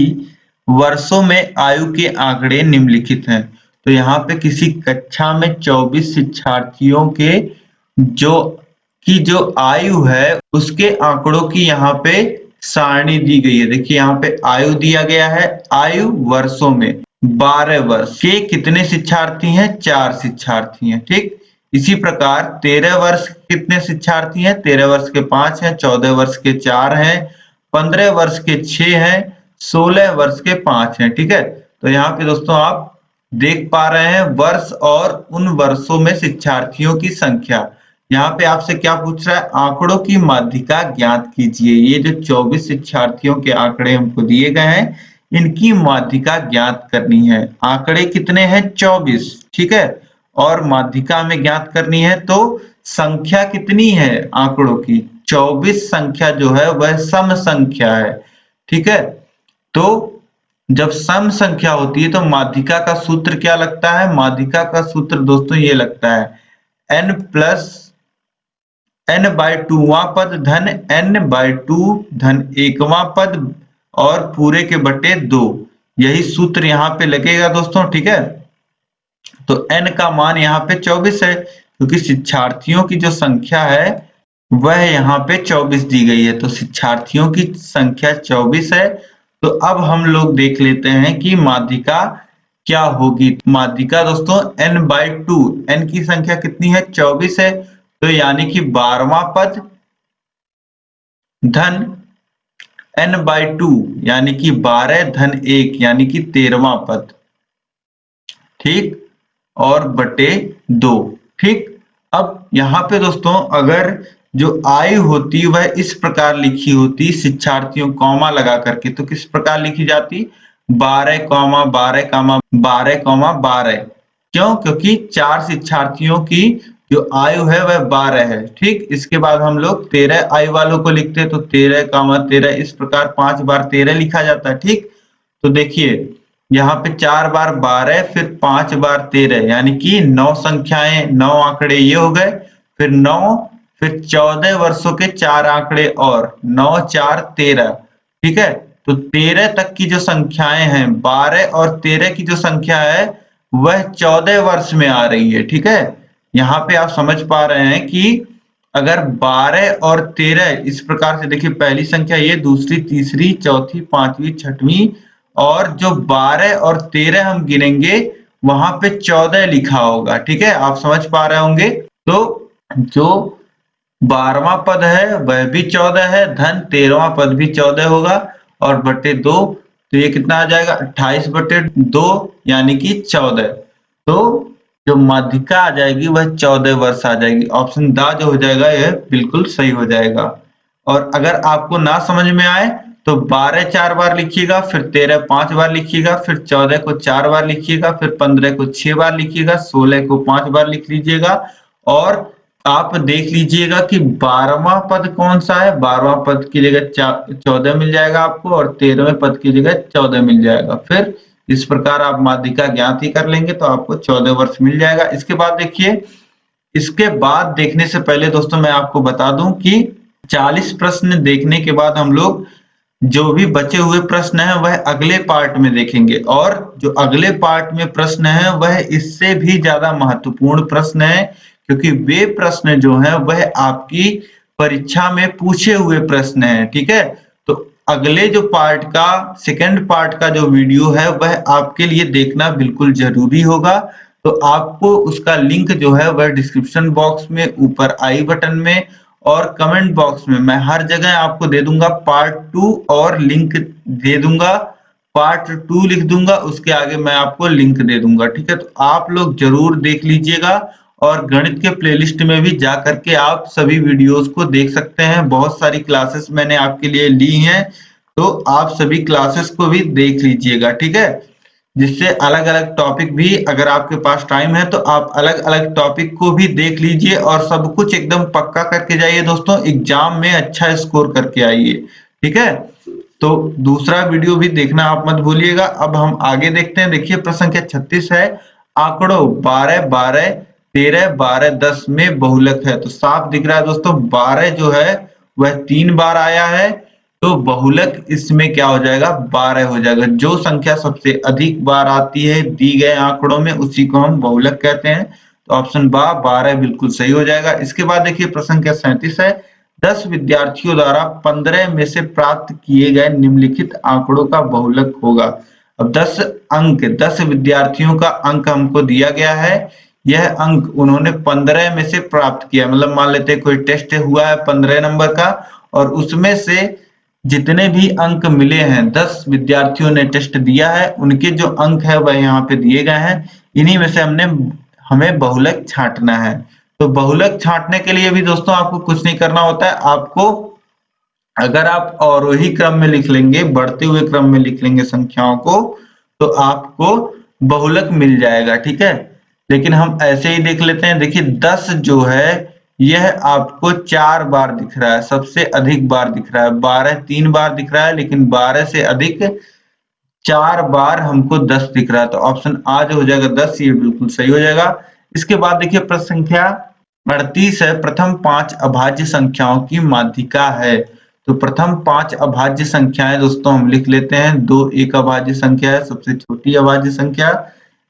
[SPEAKER 2] वर्षों में आयु के आंकड़े निम्नलिखित हैं। तो यहाँ पे किसी कक्षा में 24 शिक्षार्थियों के जो आयु है उसके आंकड़ों की यहाँ पे सारणी दी गई है। देखिए यहाँ पे आयु दिया गया है, आयु वर्षों में 12 वर्ष के कितने शिक्षार्थी हैं, 4 शिक्षार्थी हैं। ठीक, इसी प्रकार 13 वर्ष कितने शिक्षार्थी हैं, 13 वर्ष के 5 हैं, 14 वर्ष के 4 हैं, 15 वर्ष के 6 हैं, 16 वर्ष के 5 हैं। ठीक है, तो यहाँ पे दोस्तों आप देख पा रहे हैं वर्ष और उन वर्षों में शिक्षार्थियों की संख्या। यहाँ पे आपसे क्या पूछ रहा है, आंकड़ों की माध्यिका ज्ञात कीजिए। ये जो 24 शिक्षार्थियों के आंकड़े हमको दिए गए हैं इनकी माध्यिका ज्ञात करनी है। आंकड़े कितने हैं, 24। ठीक है, और माध्यिका में ज्ञात करनी है। तो संख्या कितनी है आंकड़ों की, 24 संख्या जो है वह सम संख्या है। ठीक है, तो जब सम संख्या होती है तो माध्यिका का सूत्र क्या लगता है, माध्यिका का सूत्र दोस्तों ये लगता है n प्लस n बाई 2वां पद धन n बाई 2 धन 1वां पद और पूरे के बटे 2। यही सूत्र यहाँ पे लगेगा दोस्तों। ठीक है, तो n का मान यहाँ पे 24 है क्योंकि शिक्षार्थियों की जो संख्या है वह यहाँ पे 24 दी गई है। तो शिक्षार्थियों की संख्या 24 है। तो अब हम लोग देख लेते हैं कि माध्यिका क्या होगी। माध्यिका दोस्तों n बाई 2, n की संख्या कितनी है, 24 है। तो यानी कि 12वां पद धन n बाई 2 यानी कि 12 धन 1 यानी कि 13वां पद। ठीक, और बटे 2। ठीक, अब यहाँ पे दोस्तों अगर जो आयु होती वह इस प्रकार लिखी होती शिक्षार्थियों कॉमा लगा करके, तो किस प्रकार लिखी जाती, 12, 12, 12, 12। क्यों, क्योंकि 4 शिक्षार्थियों की जो आयु है वह 12 है। ठीक, इसके बाद हम लोग 13 आयु वालों को लिखते हैं तो 13, 13 इस प्रकार 5 बार 13 लिखा जाता है। ठीक, तो देखिए यहाँ पे 4 बार 12 फिर 5 बार 13 यानी कि 9 संख्याएं, 9 आंकड़े ये हो गए, फिर 9 फिर 14 वर्षों के 4 आंकड़े और 9 4 13। ठीक है, तो 13 तक की जो संख्याएं हैं, 12 और 13 की जो संख्या है वह 14 वर्ष में आ रही है। ठीक है, यहाँ पे आप समझ पा रहे हैं कि अगर 12 और 13 इस प्रकार से देखिए, पहली संख्या ये, दूसरी, तीसरी, चौथी, पांचवी, छठवीं, और जो 12 और 13 हम गिनेंगे वहां पे 14 लिखा होगा। ठीक है, आप समझ पा रहे होंगे। तो जो 12वां पद है वह भी 14 है, धन 13वां पद भी 14 होगा और बटे 2। तो ये कितना आ जाएगा, 28 बटे 2 यानी कि 14। तो जो माध्यिका आ जाएगी वह 14 वर्ष आ जाएगी। ऑप्शन दा जो हो जाएगा यह बिल्कुल सही हो जाएगा। और अगर आपको ना समझ में आए तो 12 4 बार लिखिएगा, फिर 13 5 बार लिखिएगा, फिर 14 को 4 बार लिखिएगा, फिर 15 को 6 बार लिखिएगा, 16 को 5 बार लिख लीजिएगा और आप देख लीजिएगा कि 12वां पद कौन सा है। 12वां पद की जगह 14 मिल जाएगा आपको और 13वें पद की जगह 14 मिल जाएगा। फिर इस प्रकार आप माध्यिका ज्ञात ही कर लेंगे तो आपको 14 वर्ष मिल जाएगा। इसके बाद देखिए, इसके बाद देखने से पहले दोस्तों मैं आपको बता दूं कि 40 प्रश्न देखने के बाद हम लोग जो भी बचे हुए प्रश्न हैं वह अगले पार्ट में देखेंगे, और जो अगले पार्ट में प्रश्न है वह इससे भी ज्यादा महत्वपूर्ण प्रश्न है, क्योंकि वे प्रश्न जो हैं वह आपकी परीक्षा में पूछे हुए प्रश्न हैं। ठीक है, तो अगले जो पार्ट का सेकंड पार्ट का जो वीडियो है वह आपके लिए देखना बिल्कुल जरूरी होगा। तो आपको उसका लिंक जो है वह डिस्क्रिप्शन बॉक्स में, ऊपर आई बटन में और कमेंट बॉक्स में मैं हर जगह आपको दे दूंगा पार्ट 2 और लिंक दे दूंगा, पार्ट 2 लिख दूंगा, उसके आगे मैं आपको लिंक दे दूंगा। ठीक है, तो आप लोग जरूर देख लीजिएगा और गणित के प्लेलिस्ट में भी जा करके आप सभी वीडियोस को देख सकते हैं। बहुत सारी क्लासेस मैंने आपके लिए ली हैं, तो आप सभी क्लासेस को भी देख लीजिएगा। ठीक है, जिससे अलग अलग टॉपिक भी, अगर आपके पास टाइम है तो आप अलग अलग टॉपिक को भी देख लीजिए और सब कुछ एकदम पक्का करके जाइए दोस्तों, एग्जाम में अच्छा स्कोर करके आइए। ठीक है, तो दूसरा वीडियो भी देखना आप मत भूलिएगा। अब हम आगे देखते हैं। देखिए प्रश्न संख्या 36 है, आंकड़ों 12 12 13 12 10 में बहुलक है। तो साफ दिख रहा है दोस्तों, 12 जो है वह 3 बार आया है, तो बहुलक इसमें क्या हो जाएगा, 12 हो जाएगा। जो संख्या सबसे अधिक बार आती है दी गए आंकड़ों में उसी को हम बहुलक कहते हैं। तो ऑप्शन बा 12 बिल्कुल सही हो जाएगा। इसके बाद देखिए प्रश्न संख्या 37 है, 10 विद्यार्थियों द्वारा 15 में से प्राप्त किए गए निम्नलिखित आंकड़ों का बहुलक होगा। अब 10 विद्यार्थियों का अंक हमको दिया गया है, यह अंक उन्होंने 15 में से प्राप्त किया। मतलब मान लेते हैं कोई टेस्ट हुआ है 15 नंबर का, और उसमें से जितने भी अंक मिले हैं, 10 विद्यार्थियों ने टेस्ट दिया है, उनके जो अंक है वह यहाँ पे दिए गए हैं। इन्हीं में से हमें बहुलक छांटना है। तो बहुलक छांटने के लिए भी दोस्तों आपको कुछ नहीं करना होता है। आपको, अगर आप अवरोही क्रम में लिख लेंगे, बढ़ते हुए क्रम में लिख लेंगे संख्याओं को, तो आपको बहुलक मिल जाएगा। ठीक है, लेकिन हम ऐसे ही देख लेते हैं। देखिए 10 जो है यह आपको 4 बार दिख रहा है, सबसे अधिक बार दिख रहा है। 12 3 बार दिख रहा है, लेकिन 12 से अधिक 4 बार हमको 10 दिख रहा है। तो ऑप्शन आ जो हो जाएगा 10, ये बिल्कुल सही हो जाएगा। इसके बाद देखिए प्रश्न संख्या 38 है, प्रथम 5 अभाज्य संख्याओं की माध्यिका है। तो प्रथम 5 अभाज्य संख्याएं दोस्तों हम लिख लेते हैं। 2 एक अभाज्य संख्या है, सबसे छोटी अभाज्य संख्या।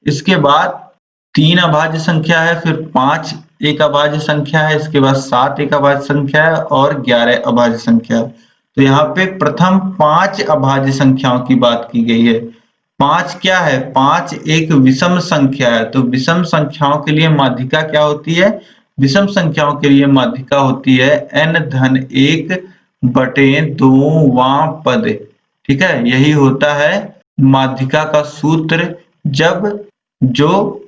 [SPEAKER 2] इसके बाद 3 अभाज्य संख्या है, फिर 5 एक अभाज्य संख्या है, इसके बाद 7 एक अभाज्य संख्या है और 11 अभाज्य संख्या है। तो यहाँ पे प्रथम 5 अभाज्य संख्याओं की बात की गई है। 5 क्या है, 5 एक विषम संख्या है। तो विषम संख्याओं के लिए माध्यिका क्या होती है, विषम संख्याओं के लिए माध्यिका होती है n-1 बटे 2वां पद। ठीक है, यही होता है माध्यिका का सूत्र, जब जो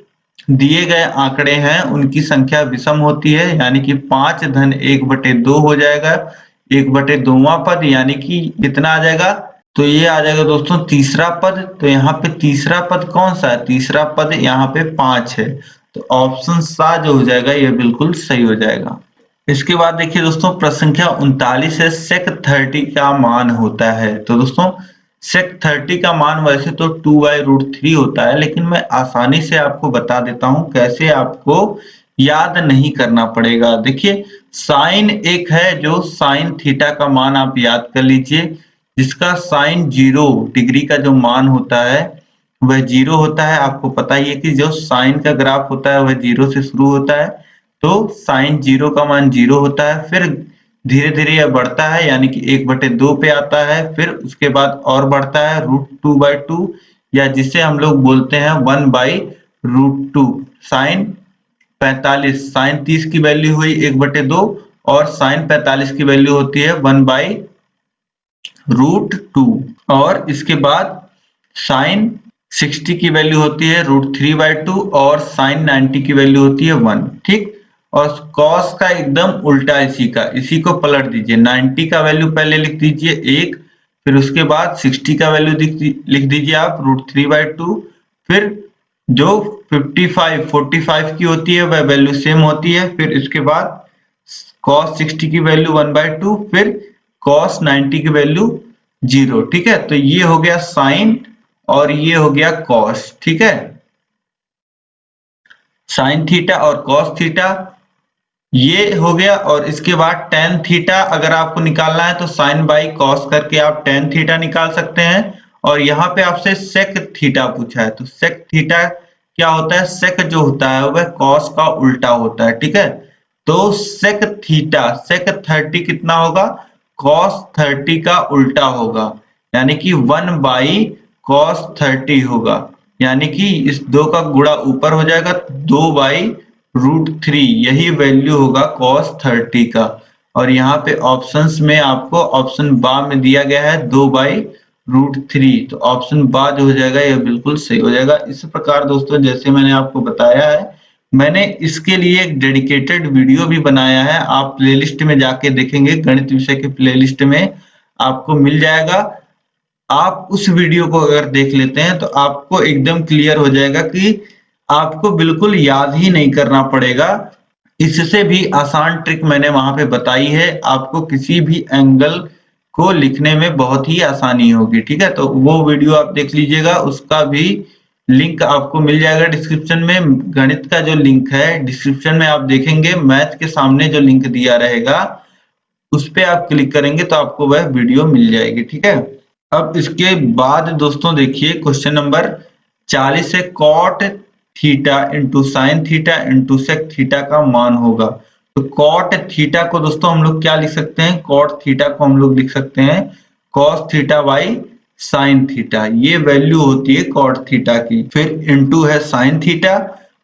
[SPEAKER 2] दिए गए आंकड़े हैं उनकी संख्या विषम होती है, यानी कि 5-1 बटे 2 हो जाएगा। 1 बटे 2वां पद यानी कि कितना आ जाएगा, तो ये आ जाएगा दोस्तों तीसरा पद। तो यहाँ पे तीसरा पद कौन सा है, तीसरा पद यहाँ पे 5 है। तो ऑप्शन सा जो हो जाएगा ये बिल्कुल सही हो जाएगा। इसके बाद देखिए दोस्तों प्रश्न संख्या 39 है, sec 30 का मान होता है। तो दोस्तों sec 30 का मान वैसे तो 2/√3 होता है, लेकिन मैं आसानी से आपको बता देता हूं कैसे आपको याद नहीं करना पड़ेगा। देखिए साइन एक है, जो साइन थीटा का मान आप याद कर लीजिए, जिसका साइन 0 डिग्री का जो मान होता है वह 0 होता है। आपको पता ही है कि जो साइन का ग्राफ होता है वह 0 से शुरू होता है, तो साइन 0 का मान 0 होता है। फिर धीरे धीरे यह बढ़ता है, यानी कि 1/2 पे आता है, फिर उसके बाद और बढ़ता है √2/2, या जिसे हम लोग बोलते हैं 1/√2। साइन 45, साइन 30 की वैल्यू हुई 1/2 और साइन 45 की वैल्यू होती है 1/√2। और इसके बाद साइन 60 की वैल्यू होती है √3/2 और साइन 90 की वैल्यू होती है 1। ठीक, और कॉस का एकदम उल्टा इसी को पलट दीजिए। 90 का वैल्यू पहले लिख दीजिए 1, फिर उसके बाद 60 का वैल्यू लिख दीजिए आप √3/2, फिर जो 55 45 की होती है, वह वैल्यू सेम होती है। फिर इसके बाद cos 60 की वैल्यू 1/2, फिर cos 90 की वैल्यू 0। ठीक है, तो ये हो गया साइन और ये हो गया cos। ठीक है, साइन थीटा और cos थीटा ये हो गया। और इसके बाद tan थीटा अगर आपको निकालना है तो साइन बाई cos करके आप tan थीटा निकाल सकते हैं। और यहाँ पे आपसे sec थीटा पूछा है, तो sec थीटा क्या होता है? sec जो होता है वह cos का उल्टा होता है। ठीक है, तो sec थीटा sec 30 कितना होगा? cos 30 का उल्टा होगा, यानी कि 1/cos 30 होगा। यानी कि इस 2 का गुणा ऊपर हो जाएगा, 2/√3 यही वैल्यू होगा cos 30 का। और यहाँ पे ऑप्शंस में आपको ऑप्शन बा में दिया गया है 2/√3, तो ऑप्शन बा जो हो जाएगा यह बिल्कुल सही हो जाएगा। इस प्रकार दोस्तों जैसे मैंने आपको बताया है, मैंने इसके लिए एक डेडिकेटेड वीडियो भी बनाया है, आप प्लेलिस्ट में जाके देखेंगे, गणित विषय के प्लेलिस्ट में आपको मिल जाएगा। आप उस वीडियो को अगर देख लेते हैं तो आपको एकदम क्लियर हो जाएगा कि आपको बिल्कुल याद ही नहीं करना पड़ेगा। इससे भी आसान ट्रिक मैंने वहां पे बताई है, आपको किसी भी एंगल को लिखने में बहुत ही आसानी होगी। ठीक है, तो वो वीडियो आप देख लीजिएगा, उसका भी लिंक आपको मिल जाएगा डिस्क्रिप्शन में। गणित का जो लिंक है डिस्क्रिप्शन में आप देखेंगे, मैथ के सामने जो लिंक दिया रहेगा उस पे आप क्लिक करेंगे तो आपको वह वीडियो मिल जाएगी। ठीक है, अब इसके बाद दोस्तों देखिए क्वेश्चन नंबर 40 है, cot theta into sine theta into sec theta का मान होगा। तो cot थीटा को दोस्तों हम लोग क्या लिख सकते हैं? cot थीटा को हम लोग लिख सकते हैं cos theta by sine theta, ये वैल्यू होती है cot थीटा की। फिर इंटू है साइन थीटा,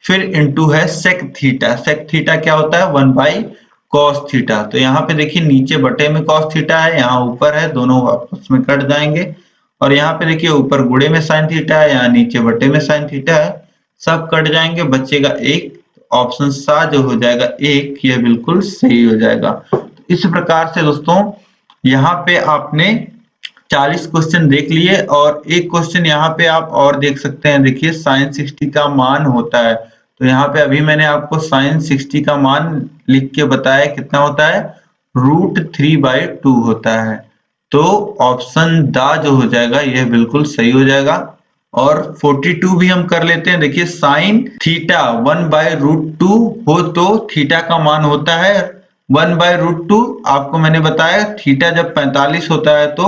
[SPEAKER 2] फिर इंटू है सेक थीटा। सेक थीटा क्या होता है? 1/cos theta. तो यहाँ पे देखिए नीचे बटे में cos थीटा है, यहाँ ऊपर है, दोनों आपस में कट जाएंगे। और यहाँ पे देखिए ऊपर गुणे में साइन थीटा है, यहाँ नीचे बटे में साइन थीटा है, सब कट जाएंगे, बचेगा 1। ऑप्शन सा जो हो जाएगा 1, यह बिल्कुल सही हो जाएगा। तो इस प्रकार से दोस्तों यहाँ पे आपने 40 क्वेश्चन देख लिए, और एक क्वेश्चन यहाँ पे आप और देख सकते हैं। देखिए साइन 60 का मान होता है, तो यहाँ पे अभी मैंने आपको साइन 60 का मान लिख के बताया कितना होता है? √3/2 होता है। तो ऑप्शन दा जो हो जाएगा यह बिल्कुल सही हो जाएगा। और 42 भी हम कर लेते हैं। देखिए साइन थीटा 1/√2 हो तो थीटा का मान होता है 1/√2। आपको मैंने बताया थीटा जब 45 होता है तो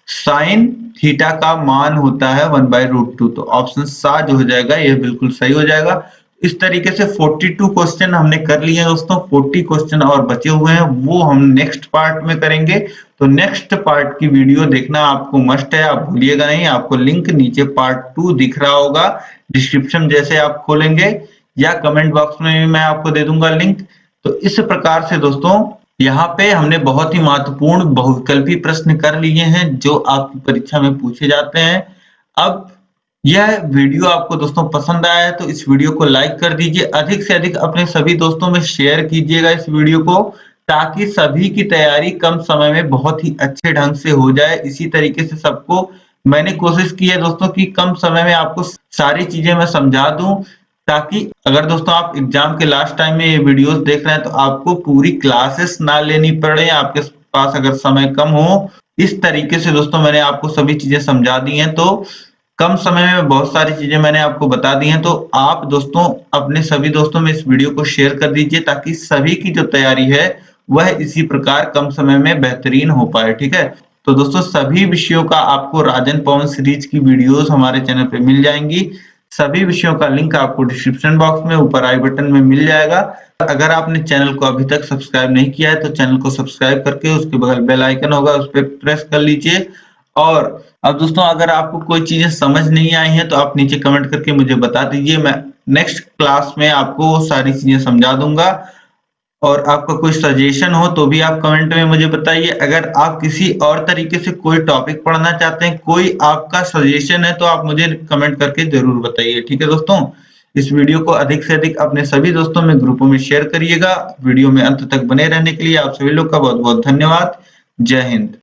[SPEAKER 2] साइन थीटा का मान होता है 1/√2। तो ऑप्शन सा जो हो जाएगा यह बिल्कुल सही हो जाएगा। इस तरीके से 42 क्वेश्चन हमने कर लिए हैं दोस्तों। 40 क्वेश्चन और बचे हुए हैं, वो हम नेक्स्ट पार्ट में करेंगे। तो नेक्स्ट पार्ट की वीडियो देखना आपको मस्ट है, आप भूलिएगा नहीं। आपको लिंक नीचे पार्ट 2 दिख रहा होगा डिस्क्रिप्शन, जैसे आप खोलेंगे या कमेंट बॉक्स में भी मैं आपको दे दूंगा लिंक। तो इस प्रकार से दोस्तों यहाँ पे हमने बहुत ही महत्वपूर्ण बहुविकल्पी प्रश्न कर लिए हैं जो आपकी परीक्षा में पूछे जाते हैं। अब यह वीडियो आपको दोस्तों पसंद आया है तो इस वीडियो को लाइक कर दीजिए, अधिक से अधिक अपने सभी दोस्तों में शेयर कीजिएगा इस वीडियो को, ताकि सभी की तैयारी कम समय में बहुत ही अच्छे ढंग से हो जाए। इसी तरीके से सबको मैंने कोशिश की है दोस्तों कि कम समय में आपको सारी चीजें मैं समझा दूं, ताकि अगर दोस्तों आप एग्जाम के लास्ट टाइम में ये वीडियोस देख रहे हैं तो आपको पूरी क्लासेस ना लेनी पड़े, आपके पास अगर समय कम हो। इस तरीके से दोस्तों मैंने आपको सभी चीजें समझा दी हैं, तो कम समय में बहुत सारी चीजें मैंने आपको बता दी हैं। तो आप दोस्तों अपने सभी दोस्तों में इस वीडियो को शेयर कर दीजिए, ताकि सभी की जो तैयारी है वह इसी प्रकार कम समय में बेहतरीन हो पाए। ठीक है, तो दोस्तों सभी विषयों का आपको राजन पवन सीरीज की वीडियोस हमारे चैनल पे मिल जाएंगी। सभी विषयों का लिंक आपको डिस्क्रिप्शन बॉक्स में ऊपर आई बटन में मिल जाएगा। अगर आपने चैनल को अभी तक सब्सक्राइब नहीं किया है तो चैनल को सब्सक्राइब करके उसके बगल बेल आइकन होगा उस पर प्रेस कर लीजिए। और अब दोस्तों अगर आपको कोई चीजें समझ नहीं आई हैं तो आप नीचे कमेंट करके मुझे बता दीजिए, मैं नेक्स्ट क्लास में आपको वो सारी चीजें समझा दूंगा। और आपका कोई सजेशन हो तो भी आप कमेंट में मुझे बताइए। अगर आप किसी और तरीके से कोई टॉपिक पढ़ना चाहते हैं, कोई आपका सजेशन है, तो आप मुझे कमेंट करके जरूर बताइए। ठीक है दोस्तों, इस वीडियो को अधिक से अधिक अपने सभी दोस्तों में ग्रुपों में शेयर करिएगा। वीडियो में अंत तक बने रहने के लिए आप सभी लोग का बहुत बहुत धन्यवाद। जय हिंद।